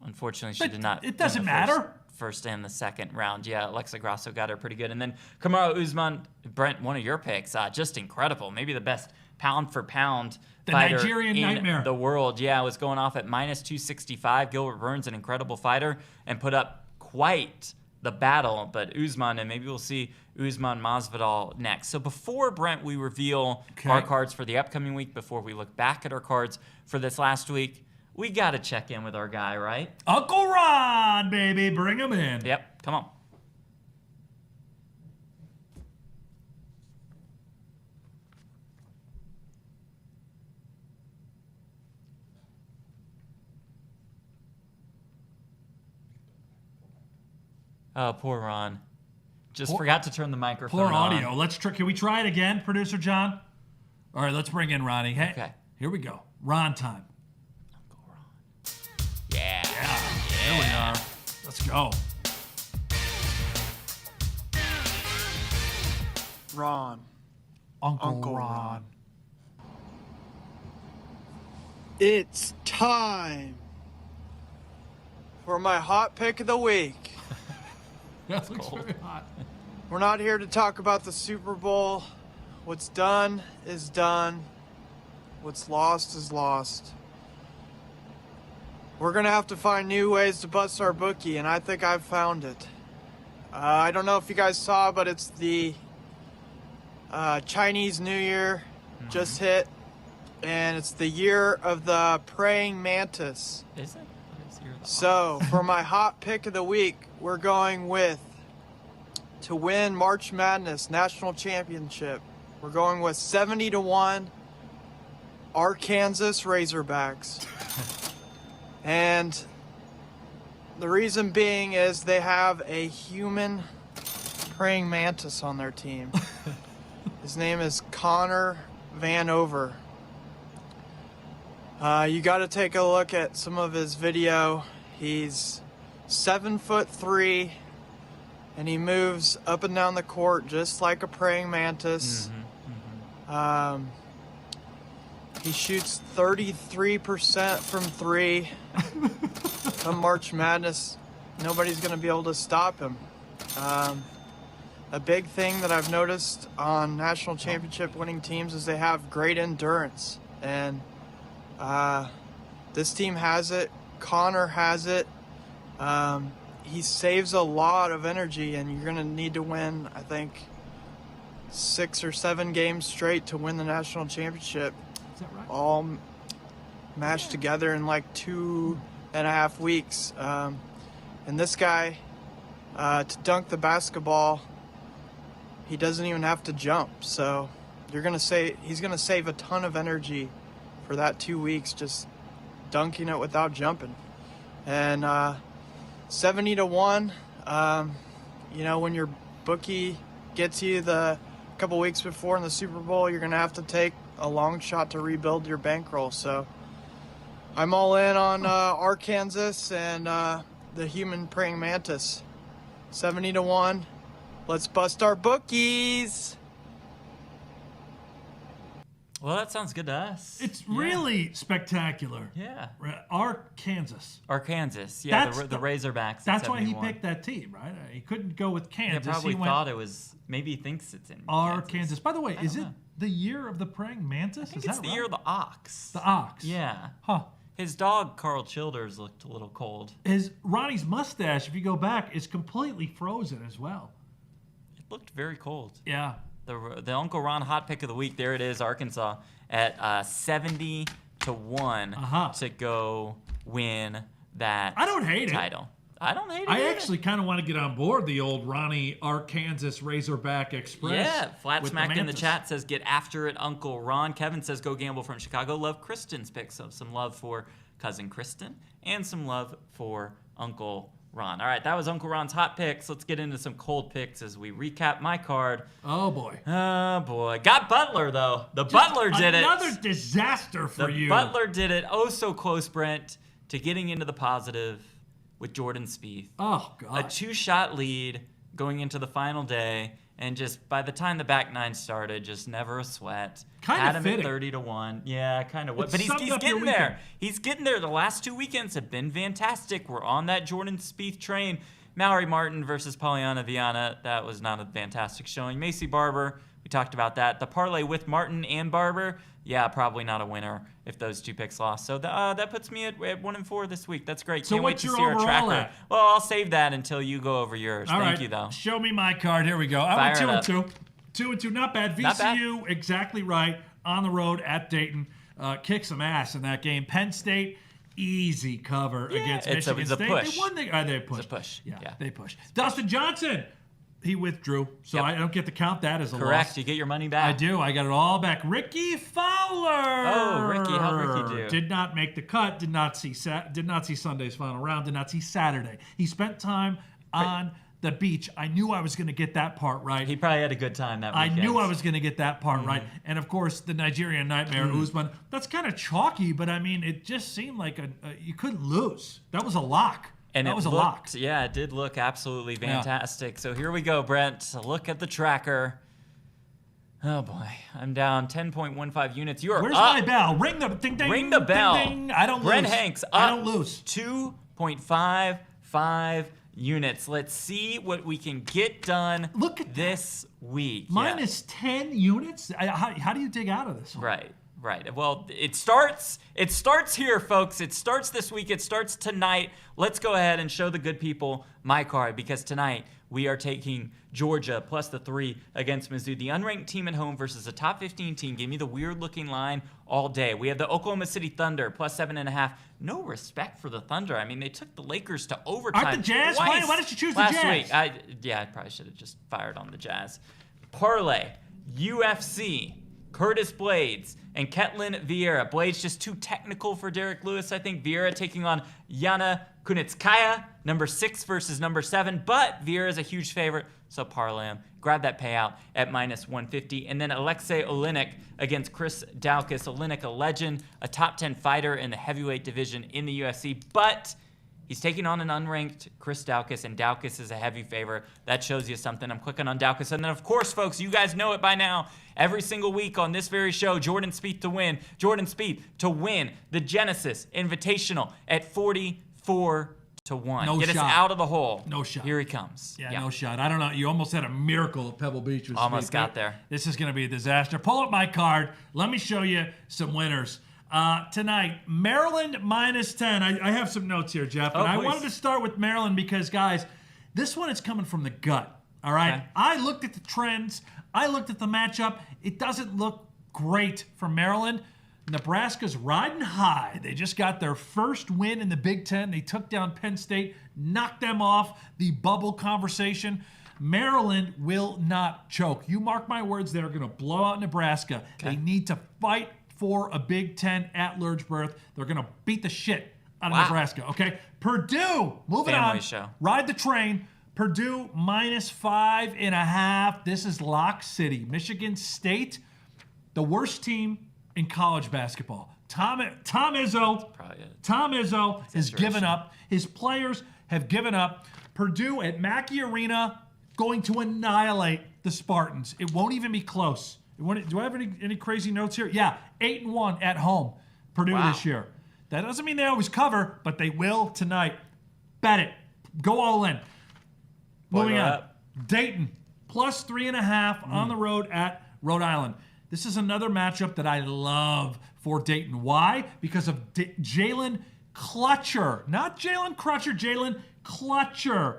Unfortunately, she But did not. it doesn't win the matter. First and the second round. Yeah, Alexa Grasso got her pretty good. And then Kamaru Usman, Brent, one of your picks, just incredible. Maybe the best pound for pound The fighter Nigerian in nightmare. the world. Yeah, was going off at -265. Gilbert Burns, an incredible fighter, and put up quite the battle. But Usman, and maybe we'll see Usman Masvidal next. So before, Brent, we reveal our cards for the upcoming week, before we look back at our cards for this last week, we got to check in with our guy, right? Uncle Ron, baby. Bring him in. Yep, come on. Oh, poor Ron. Just forgot to turn the microphone Poor on. audio. Can we try it again, Producer John? All right, let's bring in Ronnie. Hey, Okay. here we go. Ron time. Uncle Ron. Yeah. Here we are. Let's go. Ron. Uncle Ron. Ron. It's time for my hot pick of the week. That looks very hot. We're not here to talk about the Super Bowl. What's done is done. What's lost is lost. We're going to have to find new ways to bust our bookie, and I think I've found it. I don't know if you guys saw, but it's the Chinese New Year just hit, and it's the year of the praying mantis. Is it? What is your thought? So, for my hot pick of the week, we're going with, to win March Madness National Championship, we're going with 70-1 Arkansas Razorbacks. And the reason being is they have a human praying mantis on their team. His name is Connor Vanover. You got to take a look at some of his video. He's 7'3", and he moves up and down the court just like a praying mantis. He shoots 33% from three. Come March Madness, nobody's going to be able to stop him. A big thing that I've noticed on national championship winning teams is they have great endurance. And this team has it. Connor has it. He saves a lot of energy, and you're going to need to win, I think, 6 or 7 games straight to win the national championship. Is that right? All mashed together in like 2.5 weeks. And this guy, to dunk the basketball, he doesn't even have to jump. So he's gonna save a ton of energy for that 2 weeks just dunking it without jumping. And 70-1, when your bookie gets you the couple weeks before in the Super Bowl, you're gonna have to take a long shot to rebuild your bankroll. So I'm all in on Arkansas and the human praying mantis. 70-1. Let's bust our bookies. Well, that sounds good to us. It's really spectacular. Yeah. Arkansas. Yeah, That's the Razorbacks. That's why he picked that team, right? He couldn't go with Kansas. He probably thought it was, maybe he thinks it's in Kansas. By the way, is it the year of the praying mantis? I think it's the year of the ox. The ox. Yeah. Huh. His dog, Carl Childers, looked a little cold. Ronnie's mustache, if you go back, is completely frozen as well. It looked very cold. Yeah. The Uncle Ron hot pick of the week, there it is, Arkansas, at 70-1 to go win that I don't hate title. I don't hate it. I actually kind of want to get on board the old Ronnie Arkansas Razorback Express. Yeah, Flat Smack in the chat says, get after it, Uncle Ron. Kevin says, go gamble from Chicago. Love Kristen's pick, so some love for cousin Kristen and some love for Uncle Ron. All right, that was Uncle Ron's hot picks. Let's get into some cold picks as we recap my card. Oh, boy. Oh, boy. Got Butler, though. The Butler did it. Another disaster for you. The Butler did it. Oh, so close, Brent, to getting into the positive with Jordan Spieth. Oh, God. A 2-shot lead going into the final day, and just by the time the back nine started, just never a sweat. Kind of fitting. Had him at 30-1. Yeah, kind of. But he's getting there. He's getting there. The last 2 weekends have been fantastic. We're on that Jordan Spieth train. Mallory Martin versus Pollyanna Viana. That was not a fantastic showing. Macy Barber, we talked about that. The parlay with Martin and Barber, yeah, probably not a winner if those two picks lost. So that puts me at 1-4 this week. That's great. So Can't wait to see our tracker. At? Well, I'll save that until you go over yours. Thank you, though. Show me my card. Here we go. I went 2-2. 2-2, not bad. VCU, exactly right. On the road at Dayton. Kick some ass in that game. Penn State, easy cover against Michigan State. Push. They won. They pushed. It's a push. Yeah, they pushed. Dustin Johnson. He withdrew, so I don't get to count that as a loss. Correct. You get your money back. I do. I got it all back. Ricky Fowler. Oh, Ricky. How'd Ricky do? Did not make the cut. Did not see Sunday's final round. Did not see Saturday. He spent time on the beach. I knew I was going to get that part right. He probably had a good time that weekend. I knew I was going to get that part right. And, of course, the Nigerian Nightmare, Usman. That's kind of chalky, but, I mean, it just seemed like you couldn't lose. That was a lock. And that was a lock. Yeah, it did look absolutely fantastic. Yeah. So here we go, Brent. Look at the tracker. Oh, boy. I'm down 10.15 units. You are Where's up. my bell? Ring the ding, ding. Ring the bell. Ding, ding. I don't Brent lose. Hanks up. I don't lose. 2.55 units. Let's see what we can get done this week. Minus 10 units? How do you dig out of this one? Right. Well, it starts here, folks. It starts this week. It starts tonight. Let's go ahead and show the good people my card, because tonight we are taking Georgia plus the 3 against Mizzou. The unranked team at home versus a top 15 team. Give me the weird-looking line all day. We have the Oklahoma City Thunder plus 7.5. No respect for the Thunder. I mean, they took the Lakers to overtime. Aren't the Jazz? Why did you choose the Jazz? Last week. I probably should have just fired on the Jazz. Parlay, UFC, Curtis Blades, and Ketlin Vieira. Blades just too technical for Derek Lewis, I think. Vieira taking on Yana Kunitskaya, number 6 versus number 7. But Vieira is a huge favorite, so parlay him. Grab that payout at minus 150. And then Alexei Oleinik against Chris Daukaus. Oleinik, a legend, a top 10 fighter in the heavyweight division in the UFC. But he's taking on an unranked Chris Daukaus, and Daukaus is a heavy favorite. That shows you something. I'm clicking on Daukaus. And then, of course, folks, you guys know it by now. Every single week on this very show, Jordan Spieth to win. Jordan Spieth to win the Genesis Invitational at 44-1. No Get shot. us out of the hole. No shot. Here he comes. Yeah, no shot. I don't know. You almost had a miracle at Pebble Beach. With Almost Spieth. got there. This is going to be a disaster. Pull up my card. Let me show you some winners. Tonight, Maryland minus 10. I have some notes here, Jeff. And I wanted to start with Maryland because, guys, this one is coming from the gut. All right? Okay. I looked at the trends. I looked at the matchup. It doesn't look great for Maryland. Nebraska's riding high. They just got their first win in the Big Ten. They took down Penn State, knocked them off the bubble conversation. Maryland will not choke. You mark my words, they're going to blow out Nebraska. Okay. They need to fight for a Big Ten at Lurchburg. They're going to beat the shit out of Nebraska, okay? Purdue, moving on. Show. Ride the train. Purdue minus 5.5. This is Lock City. Michigan State, the worst team in college basketball. Tom Izzo has given up. His players have given up. Purdue at Mackey Arena going to annihilate the Spartans. It won't even be close. Do I have any crazy notes here? Yeah, 8-1 at home, Purdue this year. That doesn't mean they always cover, but they will tonight. Bet it. Go all in. Moving on. Dayton, plus 3.5 on the road at Rhode Island. This is another matchup that I love for Dayton. Why? Because of Jalen Clutcher. Not Jalen Crutcher, Jalen Clutcher.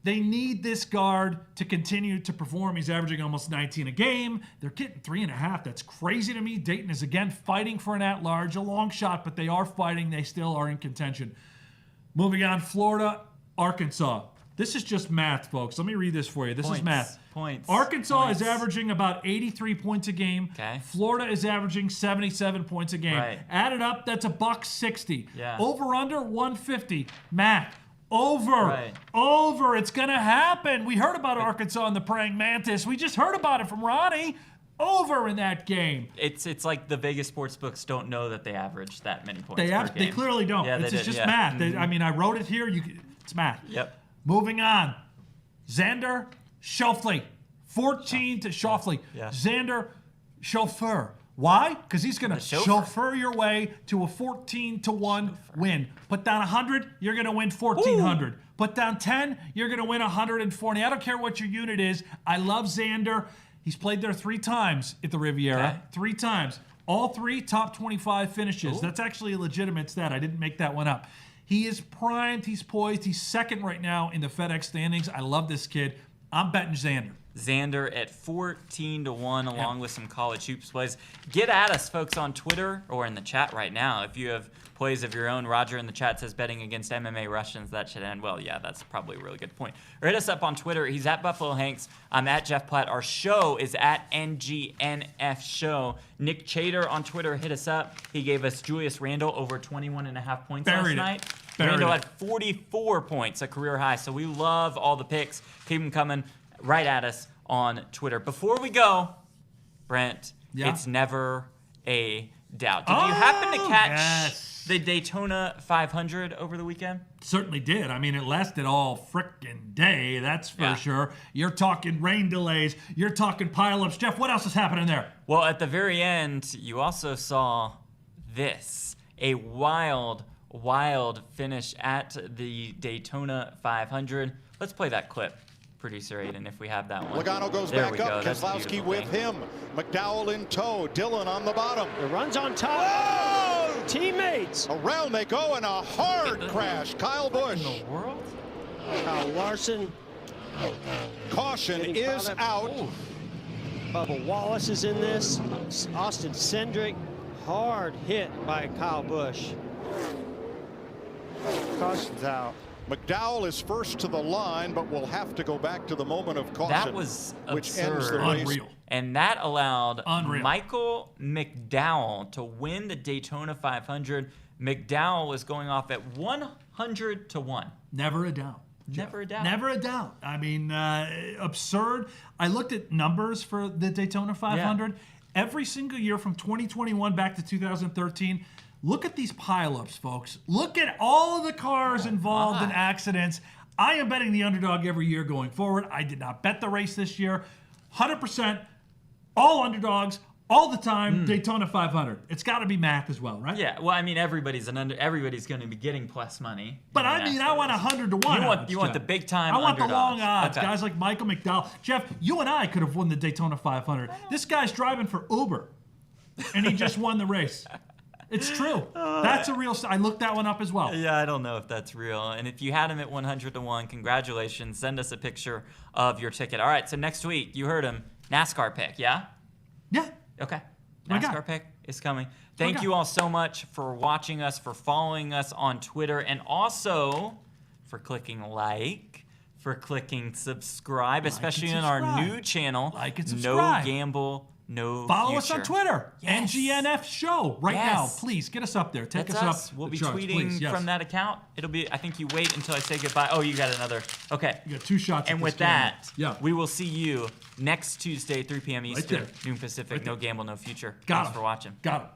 They need this guard to continue to perform. He's averaging almost 19 a game. They're getting 3.5. That's crazy to me. Dayton is again fighting for an at-large, a long shot, but they are fighting. They still are in contention. Moving on, Florida, Arkansas. This is just math, folks. Let me read this for you. This is math. Arkansas is averaging about 83 points a game. Okay. Florida is averaging 77 points a game. Right. Added up, that's $160. Yeah. Over under 150. Math. Over. Right. Over. It's going to happen. We heard about Arkansas and the praying mantis. We just heard about it from Ronnie. Over in that game. It's like the Vegas sports books don't know that they average that many points They clearly don't. Yeah, it's just math. I mean, I wrote it here. It's math. Yep. Moving on. Xander Schauffele. 14 to Schauffele. Yeah. Xander Chauffeur. Why? Because he's going to chauffeur your way to a 14-1 win. Put down 100, you're going to win 1,400. Put down 10, you're going to win 140. I don't care what your unit is. I love Xander. He's played there 3 times at the Riviera. Okay. 3 times. All 3 top 25 finishes. Ooh. That's actually a legitimate stat. I didn't make that one up. He is primed. He's poised. He's second right now in the FedEx standings. I love this kid. I'm betting Xander. Xander at 14-1 along with some college hoops plays. Get at us, folks, on Twitter or in the chat right now. If you have plays of your own, Roger in the chat says betting against MMA Russians, that should end well. Yeah, that's probably a really good point. Or hit us up on Twitter. He's at Buffalo Hanks. I'm at Jeff Platt. Our show is at NGNF Show. Nick Chater on Twitter, hit us up. He gave us Julius Randle over 21.5 points last night. Randle had 44 points, a career high. So we love all the picks. Keep them coming right at us on Twitter. Before we go, Brent, it's never a doubt. Did you happen to catch the Daytona 500 over the weekend? Certainly did. I mean, it lasted all frickin' day, that's for sure. You're talking rain delays. You're talking pileups. Jeff, what else is happening there? Well, at the very end, you also saw this. A wild finish at the Daytona 500. Let's play that clip. Producer Aiden, if we have that one. Logano goes back up. Keselowski with him. McDowell in tow. Dillon on the bottom. The run's on top. Whoa! Teammates. Around they go in a hard crash. Kyle Busch. In the world? Kyle Larson. Caution is out. Ooh. Bubba Wallace is in this. Austin Cindric. Hard hit by Kyle Busch. Caution's out. McDowell is first to the line, but will have to go back to the moment of caution. That was which absurd. ends the race. Unreal. And that allowed Michael McDowell to win the Daytona 500. McDowell was going off at 100-1. Never a doubt. Never a doubt. Never a doubt. I mean, absurd. I looked at numbers for the Daytona 500. Yeah. Every single year from 2021 back to 2013, look at these pileups, folks. Look at all of the cars involved in accidents. I am betting the underdog every year going forward. I did not bet the race this year. 100%, all underdogs, all the time, Daytona 500. It's got to be math as well, right? Yeah, well, I mean, everybody's going to be getting plus money. But I mean, I want 100-1. You want the big time I want underdogs. the long odds. Okay. Guys like Michael McDowell. Jeff, you and I could have won the Daytona 500. This guy's driving for Uber, and he just won the race. It's true. That's a real. I looked that one up as well. Yeah, I don't know if that's real. And if you had him at 100-1, congratulations. Send us a picture of your ticket. All right, so next week, you heard him, NASCAR pick, yeah? Yeah. Okay. NASCAR pick is coming. Thank you all so much for watching us, for following us on Twitter, and also for clicking like, for clicking subscribe, especially in our new channel, Like and subscribe. No Gamble, No Follow Future. us on Twitter. Yes. NGNF Show right Yes. now. Please get us up there. Take That's us us. up. We'll the be charts, tweeting please. Yes. from that account. It'll be, I think you wait until I say goodbye. Oh, you got another. Okay. You got 2 shots. And at with this camera. that, we will see you next Tuesday, 3 p.m. Eastern, there. noon Pacific. Right there. No Gamble, No Future. Got Thanks for watching. Got it.